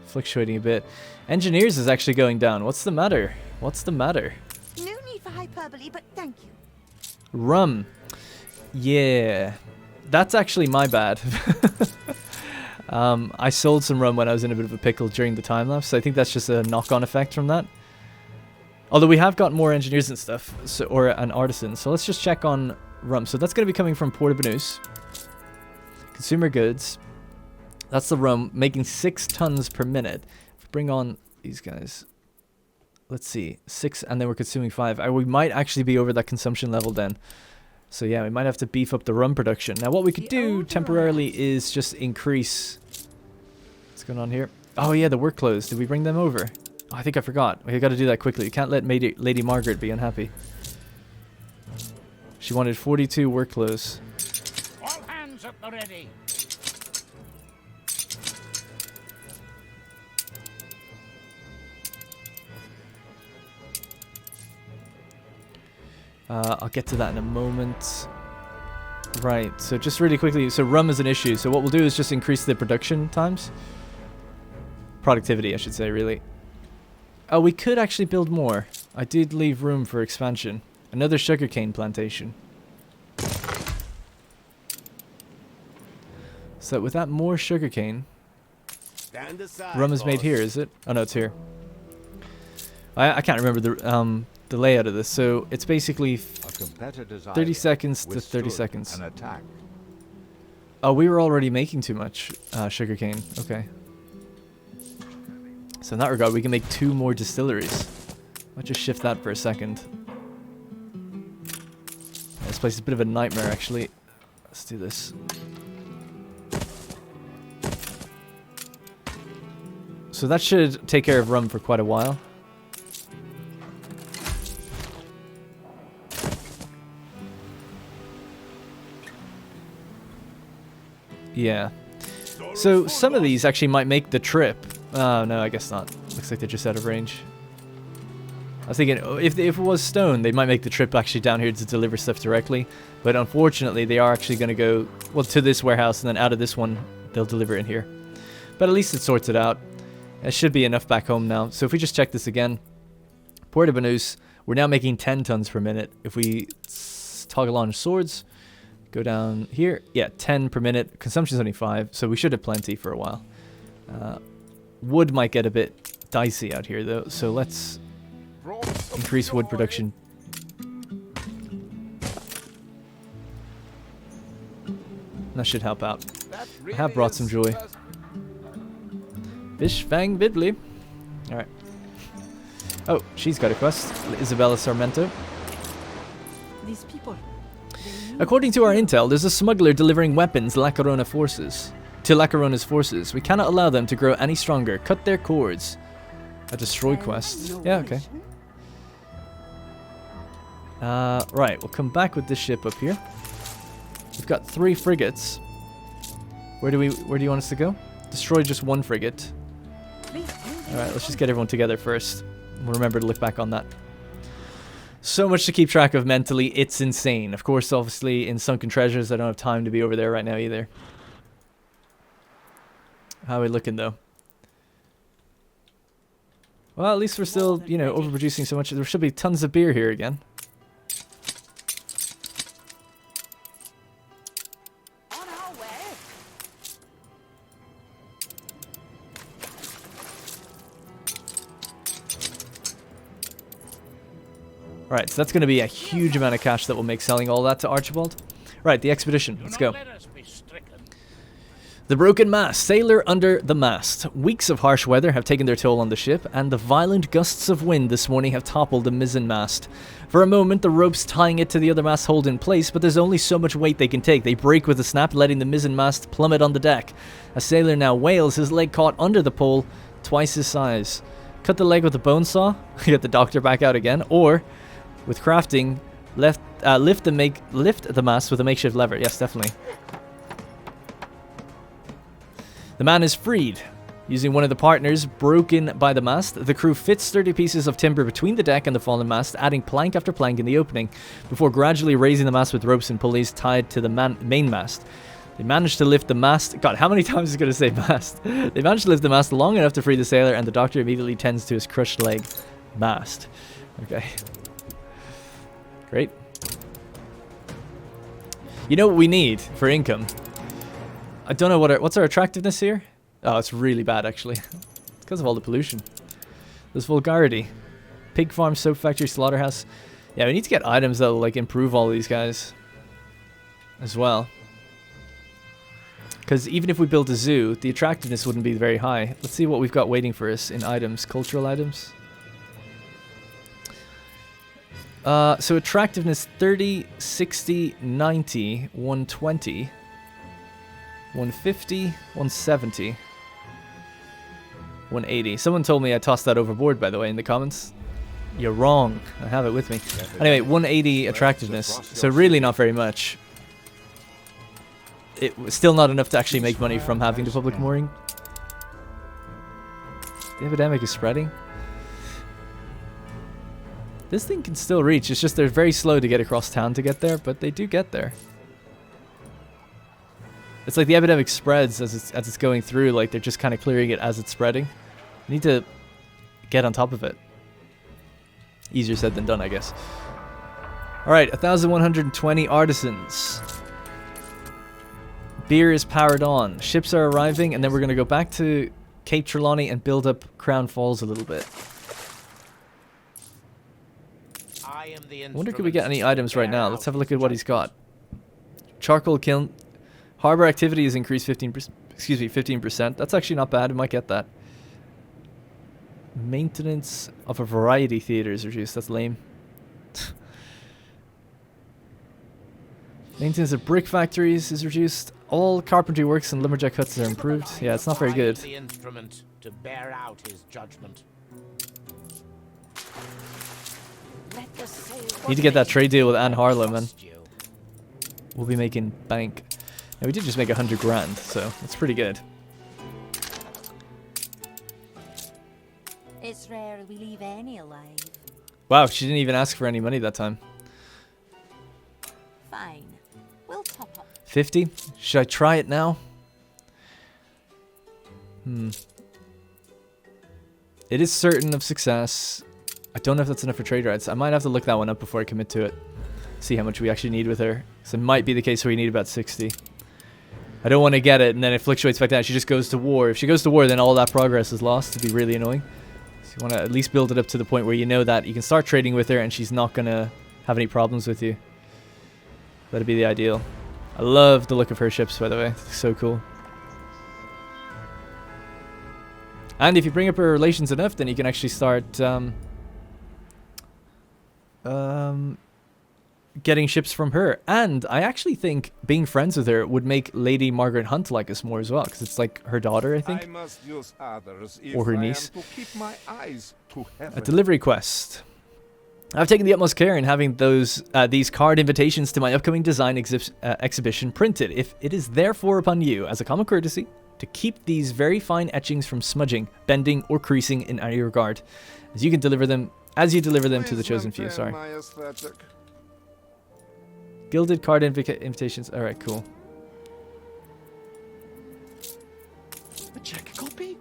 fluctuating a bit. Engineers is actually going down. What's the matter? What's the matter? No need for hyperbole, but thank you. Rum. Yeah. That's actually my bad. I sold some rum when I was in a bit of a pickle during the time lapse, so I think that's just a knock-on effect from that. Although we have got more engineers and stuff, so, or an artisan. So let's just check on rum. So that's going to be coming from Port of Banús. Consumer goods. That's the rum, making 6 tons per minute. If we bring on these guys, let's see, 6, and then we're consuming 5. We might actually be over that consumption level then. So yeah, we might have to beef up the rum production. Now what we could do temporarily is just increase. What's going on here? Oh yeah, the work clothes. Did we bring them over? Oh, I think I forgot. We got to do that quickly. You can't let Lady Margaret be unhappy. She wanted 42 work clothes. All hands at the ready. I'll get to that in a moment. Right, so just really quickly, so rum is an issue. So what we'll do is just increase the production times. Productivity, I should say, really. Oh, we could actually build more. I did leave room for expansion. Another sugarcane plantation. So with that more sugarcane, rum is made here, is it? Oh no, it's here. I can't remember the layout of this. So it's basically 30 seconds to 30 seconds. An attack. Oh, we were already making too much sugarcane. Okay. So in that regard, we can make 2 more distilleries. I'll just shift that for a second. This place is a bit of a nightmare, actually. Let's do this. So that should take care of rum for quite a while. Yeah. So some of these actually might make the trip. Oh, no, I guess not. Looks like they're just out of range. I was thinking, if it was stone, they might make the trip actually down here to deliver stuff directly. But unfortunately, they are actually going to go, well, to this warehouse, and then out of this one, they'll deliver in here. But at least it sorts it out. It should be enough back home now. So if we just check this again. Port of Banús, we're now making 10 tons per minute. If we toggle on swords, go down here. Yeah, 10 per minute. Consumption's only 5, so we should have plenty for a while. Wood might get a bit dicey out here, though, so let's increase wood production. That should help out. I have brought some joy. Fish Fang Bidley. Alright. Oh, she's got a quest. Isabella Sarmento. These people. According to our intel, there's a smuggler delivering weapons to La Carona's forces. We cannot allow them to grow any stronger. Cut their cords. A destroy quest. Yeah, okay. Right, we'll come back with this ship up here. We've got 3 frigates. Where do you want us to go? Destroy just 1 frigate. Alright, let's just get everyone together first. We'll remember to look back on that. So much to keep track of mentally, it's insane. Of course, obviously, in Sunken Treasures, I don't have time to be over there right now either. How are we looking, though? Well, at least we're still, you know, overproducing so much. There should be tons of beer here again. On our way. Right, so that's going to be a huge amount of cash that we'll make selling all that to Archibald. Right, the expedition. Let's go. The Broken Mast, sailor under the mast. Weeks of harsh weather have taken their toll on the ship, and the violent gusts of wind this morning have toppled the mizzen mast. For a moment, the ropes tying it to the other mast hold in place, but there's only so much weight they can take. They break with a snap, letting the mizzen mast plummet on the deck. A sailor now wails, his leg caught under the pole, twice his size. Cut the leg with a bone saw, get the doctor back out again, or, with crafting, lift the mast with a makeshift lever. Yes, definitely. The man is freed. Using one of the partners broken by the mast, the crew fits sturdy pieces of timber between the deck and the fallen mast, adding plank after plank in the opening, before gradually raising the mast with ropes and pulleys tied to the main mast. They managed to lift the mast. God, how many times is it going to say mast? They managed to lift the mast long enough to free the sailor, and the doctor immediately tends to his crushed leg. Mast. Okay. Great. You know what we need for income? I don't know what's our attractiveness here? Oh, it's really bad, actually. It's because of all the pollution. There's vulgarity. Pig farm, soap factory, slaughterhouse. Yeah, we need to get items that'll, like, improve all these guys. As well. Because even if we build a zoo, the attractiveness wouldn't be very high. Let's see what we've got waiting for us in items. Cultural items. So attractiveness 30, 60, 90, 120... 150, 170, 180. Someone told me I tossed that overboard, by the way, in the comments. You're wrong. I have it with me. Anyway, 180 attractiveness. So really not very much. It was still not enough to actually make money from having the public mooring. The epidemic is spreading. This thing can still reach. It's just they're very slow to get across town to get there, but they do get there. It's like the epidemic spreads as it's going through, like they're just kind of clearing it as it's spreading. You need to get on top of it. Easier said than done, I guess. Alright, 1,120 artisans. Beer is powered on. Ships are arriving, and then we're going to go back to Cape Trelawney and build up Crown Falls a little bit. I wonder could we get any items right now. Let's have a look at what he's got. Charcoal kiln. Harbor activity is increased 15%. Excuse me, 15%. That's actually not bad. We might get that. Maintenance of a variety theater is reduced. That's lame. Maintenance of brick factories is reduced. All carpentry works and lumberjack huts are improved. Yeah, it's not very good. The instrument to bear out his judgment. Need to get that trade deal with Anne Harlow, man. We'll be making bank. And we did just make 100 grand, so that's pretty good. It's rare we leave any alive. Wow, she didn't even ask for any money that time. Fine. We'll top up. 50? Should I try it now? It is certain of success. I don't know if that's enough for trade rights. I might have to look that one up before I commit to it. See how much we actually need with her. So it might be the case where we need about 60. I don't want to get it and then it fluctuates back down. She just goes to war. If she goes to war, then all that progress is lost. It'd be really annoying. So you want to at least build it up to the point where you know that you can start trading with her and she's not going to have any problems with you. That'd be the ideal. I love the look of her ships, by the way. It's so cool. And if you bring up her relations enough, then you can actually start getting ships from her. And I actually think being friends with her would make Lady Margaret Hunt like us more as well, because it's like her daughter, I think. Or her niece. A delivery quest. I've taken the utmost care in having these card invitations to my upcoming design exhibition printed. If it is therefore upon you, as a common courtesy, to keep these very fine etchings from smudging, bending, or creasing in any regard, as you can deliver them As you deliver them to the chosen few, sorry. Gilded card invitations. Alright, cool. A check copy?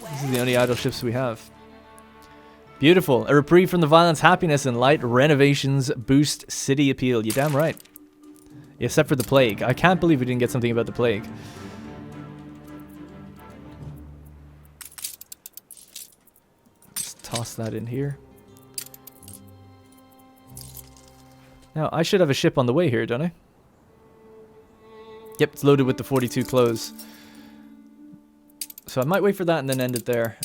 This is the only idle ships we have. Beautiful. A reprieve from the violence, happiness, and light. Renovations boost city appeal. You're damn right. Except for the plague. I can't believe we didn't get something about the plague. Just toss that in here. Now, I should have a ship on the way here, don't I? Yep, it's loaded with the 42 clothes. So I might wait for that and then end it there.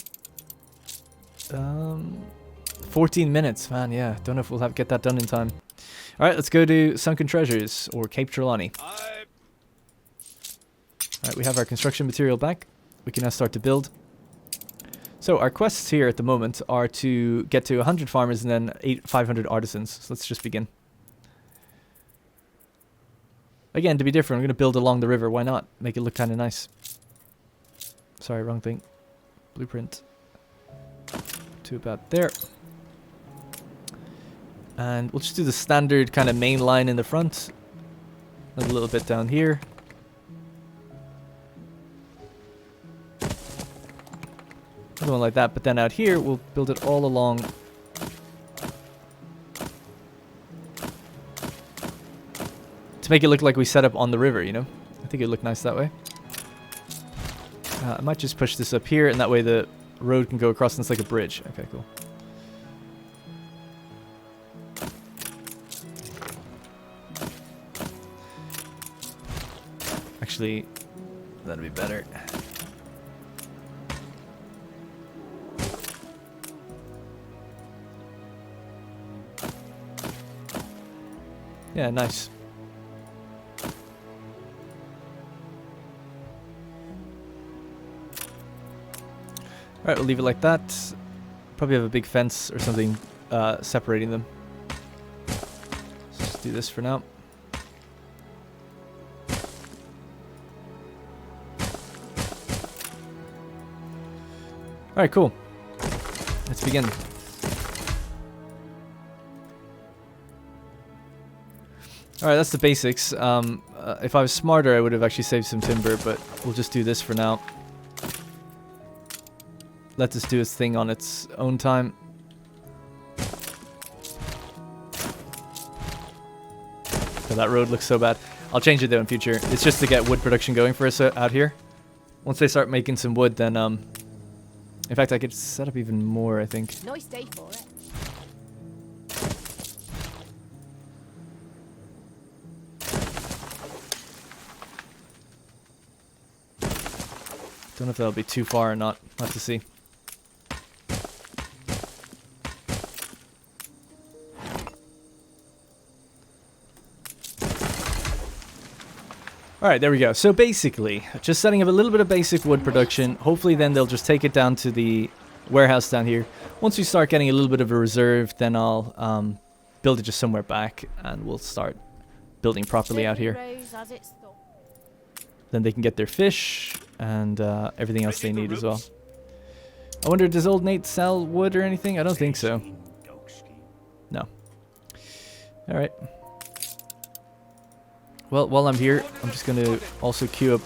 14 minutes, man. Yeah, don't know if we'll get that done in time. All right, let's go to Sunken Treasures or Cape Trelawney. All right, we have our construction material back. We can now start to build. So our quests here at the moment are to get to 100 farmers and then 500 artisans. So let's just begin. Again, to be different, I'm going to build along the river. Why not? Make it look kind of nice. Sorry, wrong thing. Blueprint. To about there. And we'll just do the standard kind of main line in the front. A little bit down here. Going like that, but then out here we'll build it all along. To make it look like we set up on the river, you know? I think it'd look nice that way. I might just push this up here, and that way the road can go across and it's like a bridge. Okay, cool. Actually, that'd be better. Yeah, nice. Alright, we'll leave it like that. Probably have a big fence or something separating them. Let's just do this for now. Alright, cool. Let's begin. Alright, that's the basics. If I was smarter, I would have actually saved some timber, but we'll just do this for now. Let this do its thing on its own time. So that road looks so bad. I'll change it though in future. It's just to get wood production going for us out here. Once they start making some wood, then in fact, I could set up even more, I think. Nice day for it. Don't know if that'll be too far or not. We'll have to see. Alright, there we go. So basically, just setting up a little bit of basic wood production. Hopefully then they'll just take it down to the warehouse down here. Once we start getting a little bit of a reserve, then I'll build it just somewhere back and we'll start building properly out here. Then they can get their fish and everything else they need as well. I wonder, does old Nate sell wood or anything? I don't think so. No. Alright. Well, while I'm here, I'm just going to also queue up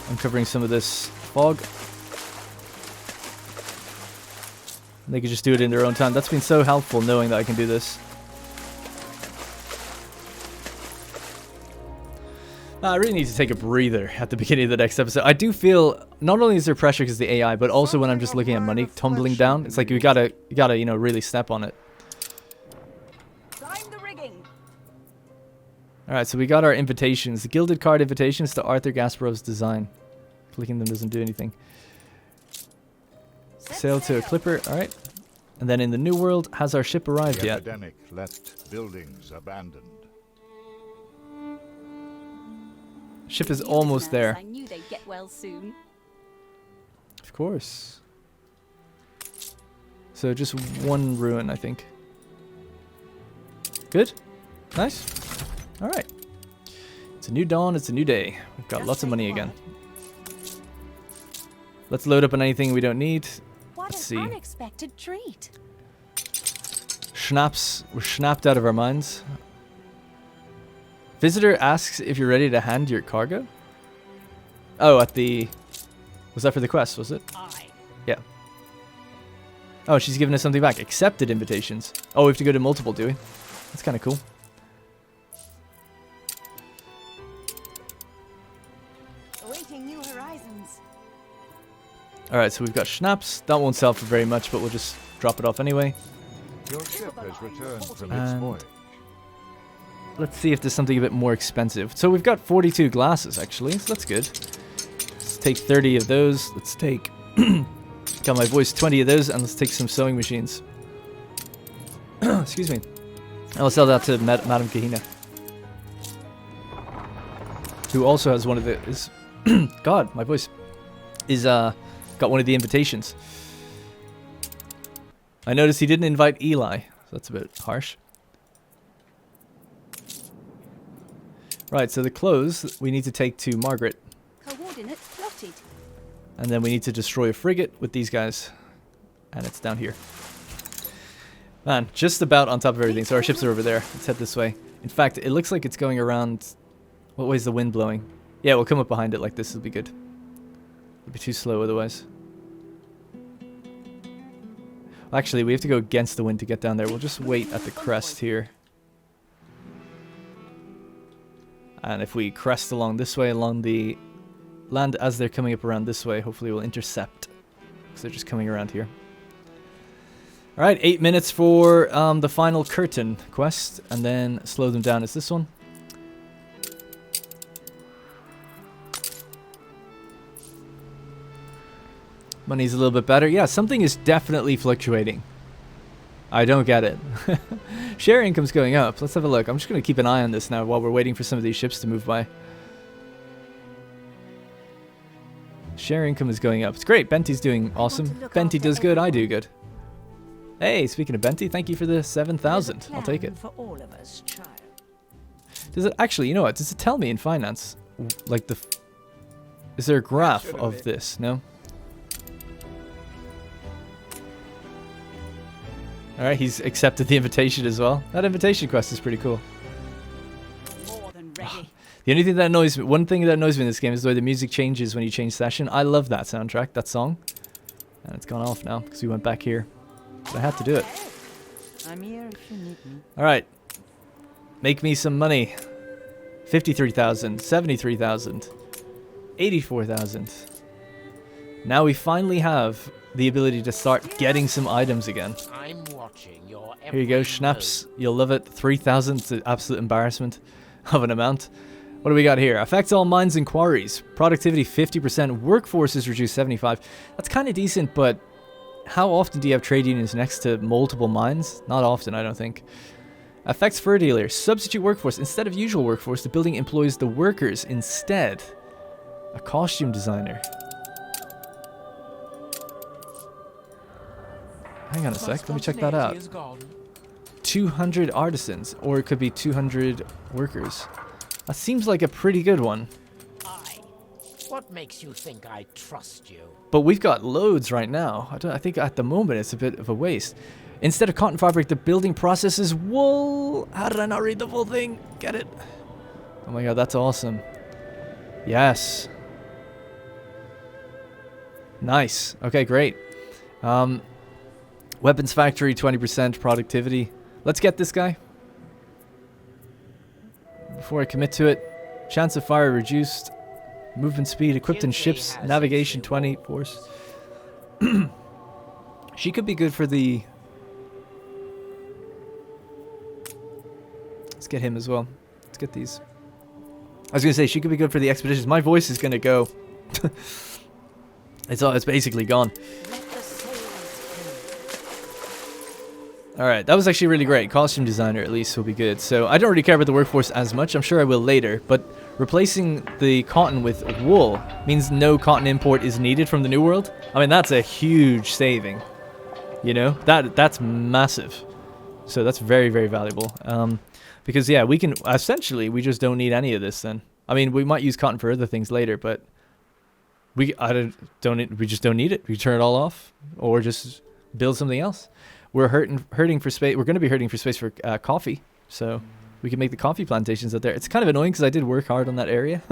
uncovering some of this fog. They can just do it in their own time. That's been so helpful knowing that I can do this. I really need to take a breather at the beginning of the next episode. I do feel not only is there pressure because of the AI, but also when I'm just looking at money tumbling down, it's like you gotta you know, really step on it. All right, so we got our invitations, the gilded card invitations to Arthur Gasparov's design. Clicking them doesn't do anything. Sail to a clipper. All right, and then in the new world, has our ship arrived the yet? Epidemic left buildings abandoned. Ship is almost there. I knew they'd get well soon. Of course. So just one ruin, I think. Good. Nice. All right. It's a new dawn. It's a new day. We've got lots of money again. Let's load up on anything we don't need. What Let's an see. unexpected treat. We're schnapped out of our minds. Visitor asks if you're ready to hand your cargo. Oh, at the... Was that for the quest, was it? Aye. Yeah. Oh, she's giving us something back. Accepted invitations. Oh, we have to go to multiple, do we? That's kind of cool. Awaiting new horizons. Alright, so we've got schnapps. That won't sell for very much, but we'll just drop it off anyway. Your ship has returned from its And voyage. let's see if there's something a bit more expensive. So we've got 42 glasses, actually, so that's good. Let's take 30 of those. Let's take... got my voice, 20 of those, and let's take some sewing machines. Excuse me. And we'll sell that to Madame Kahina, who also has one of the... God, my voice is got one of the invitations. I noticed he didn't invite Eli, so that's a bit harsh. Right, so the clothes we need to take to Margaret, Coordinates plotted. and then we need to destroy a frigate with these guys, and it's down here. Man, just about on top of everything. So our ships are over there. Let's head this way. In fact, it looks like it's going around. What way is the wind blowing? Yeah, we'll come up behind it like this. It'll be good. It'll be too slow otherwise. Actually, we have to go against the wind to get down there. We'll just wait at the crest here. And if we crest along this way, along the land as they're coming up around this way, hopefully we'll intercept. Because they're just coming around here. Alright, 8 minutes for the final curtain quest. And then slow them down. Is this one? Money's a little bit better. Yeah, something is definitely fluctuating. I don't get it. Share income's going up. Let's have a look. I'm just going to keep an eye on this now while we're waiting for some of these ships to move by. Share income is going up. It's great. Benty's doing awesome. Benty does good. I do good. Hey, speaking of Benty, thank you for the 7,000. I'll take it. For all of us, child. Does it actually, you know what? Does it tell me in finance? Like the... Is there a graph of this? No? Alright, he's accepted the invitation as well. That invitation quest is pretty cool. More than ready. The only thing that annoys me, one thing that annoys me in this game is the way the music changes when you change session. I love that soundtrack, that song. And it's gone off now because we went back here. But I had to do it. I'm here if you need me. Alright. Make me some money. 53,000, 73,000, 84,000. Now we finally have the ability to start getting some items again. I'm watching your Here you go, Schnapps. You'll love it. 3,000 is an absolute embarrassment of an amount. What do we got here? Affects all mines and quarries. Productivity 50%. Workforce is reduced 75. That's kind of decent, but how often do you have trade unions next to multiple mines? Not often, I don't think. Affects fur dealer. Substitute workforce. Instead of usual workforce, the building employs the workers instead. A costume designer. Hang on a sec, let me check that out. 200 artisans, or it could be 200 workers. That seems like a pretty good one. Aye. What makes you think I trust you? But we've got loads right now. I think at the moment it's a bit of a waste. Instead of cotton fabric, the building processes wool. How did I not read the full thing? Get it? Oh my god, that's awesome. Yes. Nice. Okay, great. Weapons factory, 20% productivity. Let's get this guy. Before I commit to it. Chance of fire reduced. Movement speed equipped in ships. Navigation 20. Force. She could be good for the... Let's get him as well. Let's get these. I was going to say, she could be good for the expeditions. My voice is going to go. It's basically gone. Alright, that was actually really great. Costume designer at least will be good. So I don't really care about the workforce as much. I'm sure I will later. But replacing the cotton with wool means no cotton import is needed from the New World. I mean, that's a huge saving. You know? That's massive. So that's very, very valuable. Because, yeah, we can... Essentially, we just don't need any of this then. I mean, we might use cotton for other things later, but... We just don't need it. We turn it all off. Or just build something else. we're hurting for space. We're going to be hurting for space for coffee. So we can make the coffee plantations out there. It's kind of annoying because I did work hard on that area,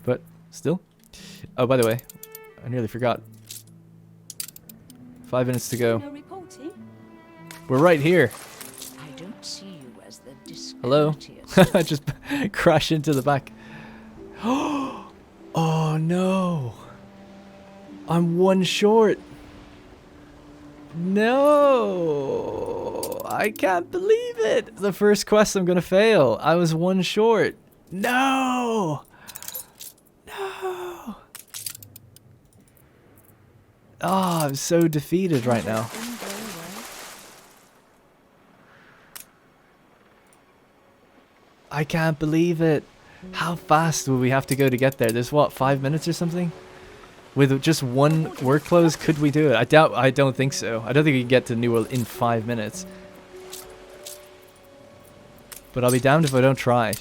but still. Oh, by the way, I nearly forgot. 5 minutes to go. No reporting. We're right here. I don't see you as the Hello? discourteous. I just crash into the back. Oh no. I'm one short. No. I can't believe it. The first quest I'm going to fail. I was one short. No. No. Oh, I'm so defeated right now. I can't believe it. How fast will we have to go to get there? There's what, 5 minutes or something? With just one work close, could we do it? I don't think so. I don't think we can get to New World in 5 minutes. But I'll be damned if I don't try.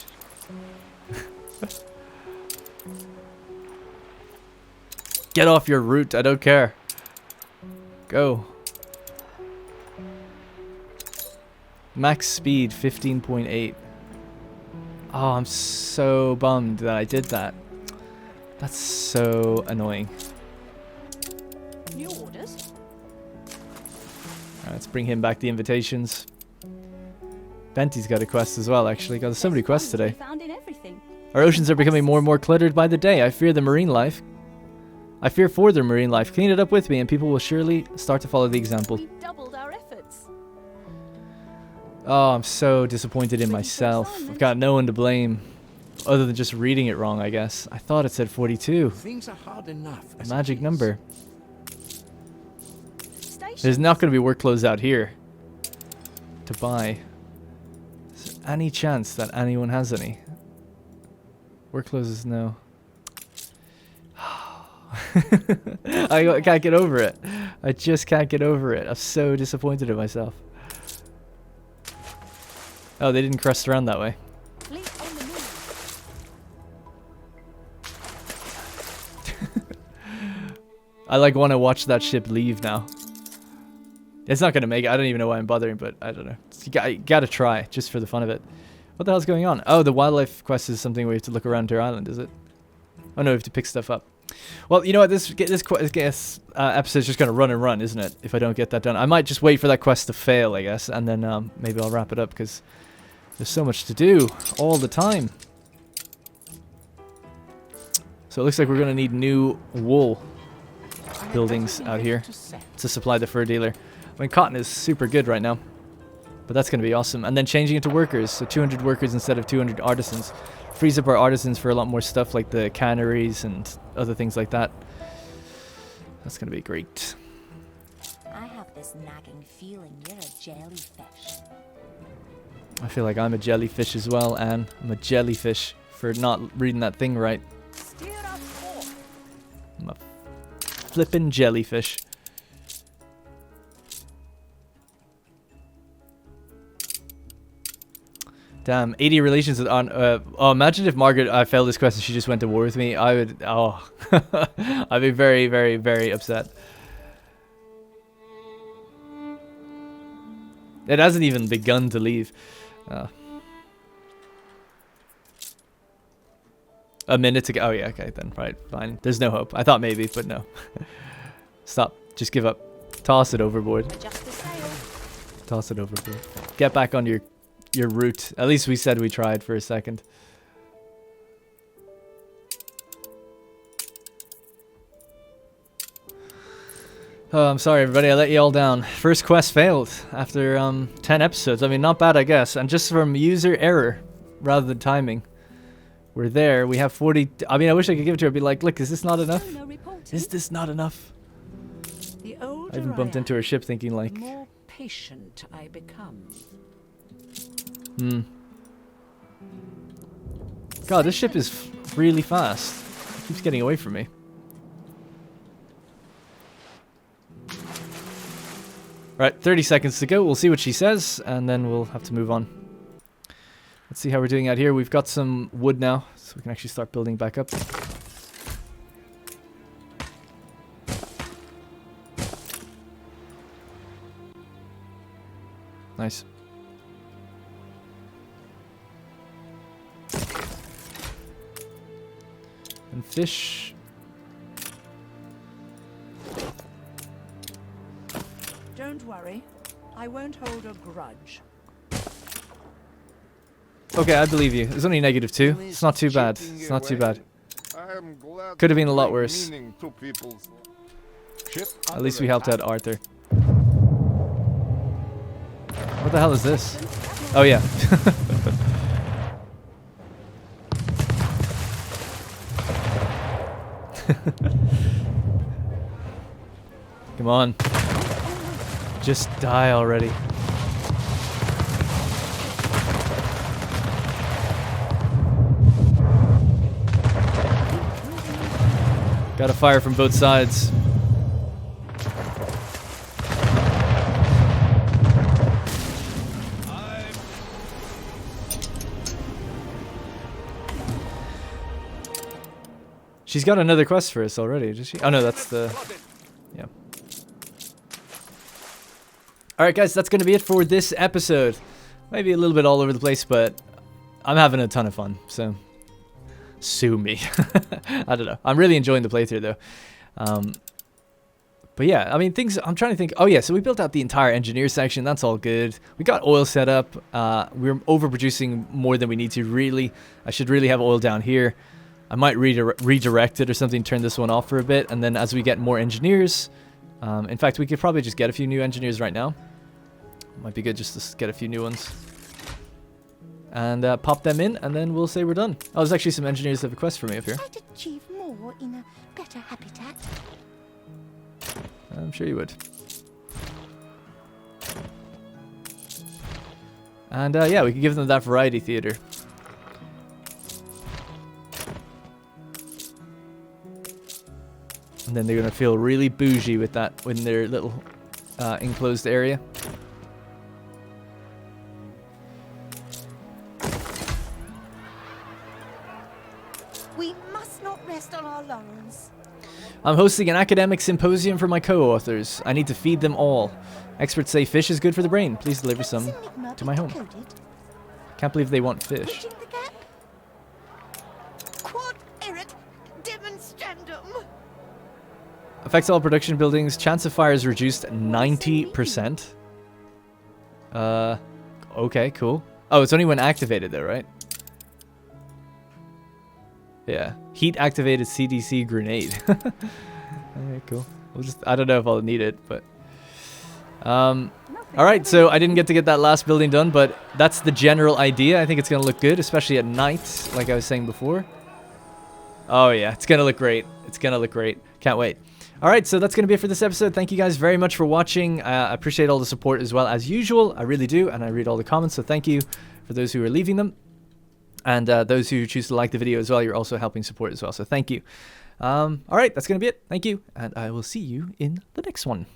Get off your route, I don't care. Go. Max speed 15.8. Oh, I'm so bummed that I did that. That's so annoying. New orders? Alright, let's bring him back the invitations. Benty's got a quest as well, actually. Got so many quests today. Found in everything. Our oceans are becoming more and more cluttered by the day. I fear for the marine life. Clean it up with me and people will surely start to follow the example. We doubled our efforts. Oh, I'm so disappointed in myself. I've got no one to blame. Other than just reading it wrong, I guess. I thought it said 42. Things are hard enough. A magic number. Station. There's not going to be work clothes out here to buy. Is there any chance that anyone has any? Work clothes is no. I can't get over it. I just can't get over it. I'm so disappointed in myself. Oh, they didn't crest around that way. Fleet on the move. I want to watch that ship leave now. It's not going to make it. I don't even know why I'm bothering, but I don't know. You got to try, just for the fun of it. What the hell's going on? Oh, the wildlife quest is something where you have to look around your island, is it? Oh no, we have to pick stuff up. Well, you know what? This episode's just going to run and run, isn't it? If I don't get that done. I might just wait for that quest to fail, I guess. And then maybe I'll wrap it up, because there's so much to do all the time. So it looks like we're going to need new wool buildings out here to supply the fur dealer. I mean, cotton is super good right now. But that's going to be awesome. And then changing it to workers. So 200 workers instead of 200 artisans. Frees up our artisans for a lot more stuff like the canneries and other things like that. That's going to be great. I have this nagging feeling you're a jellyfish. I feel like I'm a jellyfish as well, Anne. I'm a jellyfish for not reading that thing right. I'm a flippin' jellyfish. Damn, 80 relations with oh, imagine if Margaret, I failed this quest and she just went to war with me. I would, oh, I'd be very, very, very upset. It hasn't even begun to leave. A minute to go. Oh yeah, okay then, right, fine. There's no hope. I thought maybe, but no. Stop. Just give up. Toss it overboard. Toss it overboard. Get back on your route. At least we said we tried for a second. Oh, I'm sorry everybody, I let you all down. First quest failed after 10 episodes. I mean, not bad I guess. And just from user error rather than timing. We're there. We have 40. I mean, I wish I could give it to her and be like, look, is this not enough? Is this not enough? The older I even bumped into her ship thinking like... the more patient I become. God, this ship is really fast. It keeps getting away from me. Right, 30 seconds to go. We'll see what she says, and then we'll have to move on. Let's see how we're doing out here. We've got some wood now, so we can actually start building back up. Nice. And fish. Don't worry. I won't hold a grudge. Okay, I believe you. It's only -2. It's not too bad. It's not too bad. Could have been a lot worse. At least we helped out Arthur. What the hell is this? Oh yeah. Come on. Just die already. Gotta fire from both sides. She's got another quest for us already, does she? Oh no, that's the... Yeah. Alright guys, that's going to be it for this episode. Maybe a little bit all over the place, but I'm having a ton of fun, so... Sue me. I don't know. I'm really enjoying the playthrough though. But yeah, I mean, things... I'm trying to think... Oh yeah, so we built out the entire engineer section. That's all good. We got oil set up. We're overproducing more than we need to, really. I should really have oil down here. I might redirect it or something, turn this one off for a bit, and then as we get more engineers, in fact, we could probably just get a few new engineers right now. Might be good just to get a few new ones. And pop them in, and then we'll say we're done. Oh, there's actually some engineers that have a quest for me up here. I'd achieve more in a better habitat. I'm sure you would. And yeah, we can give them that variety theater. And then they're going to feel really bougie with that in their little enclosed area. We must not rest on our laurels. I'm hosting an academic symposium for my co-authors. I need to feed them all. Experts say fish is good for the brain. Please deliver some to my home. Can't believe they want fish. Quod erit demonstrandum. Affects all production buildings. Chance of fire is reduced 90%. Okay, cool. Oh, it's only when activated though, right? Yeah. Heat activated CDC grenade. Alright, cool. We'll just... I don't know if I'll need it, but... Alright, so I didn't get to get that last building done, but that's the general idea. I think it's going to look good, especially at night, like I was saying before. Oh yeah, it's going to look great. It's going to look great. Can't wait. Alright, so that's going to be it for this episode. Thank you guys very much for watching. I appreciate all the support as well as usual. I really do, and I read all the comments, so thank you for those who are leaving them. And those who choose to like the video as well, you're also helping support as well, so thank you. Alright, that's going to be it. Thank you, and I will see you in the next one.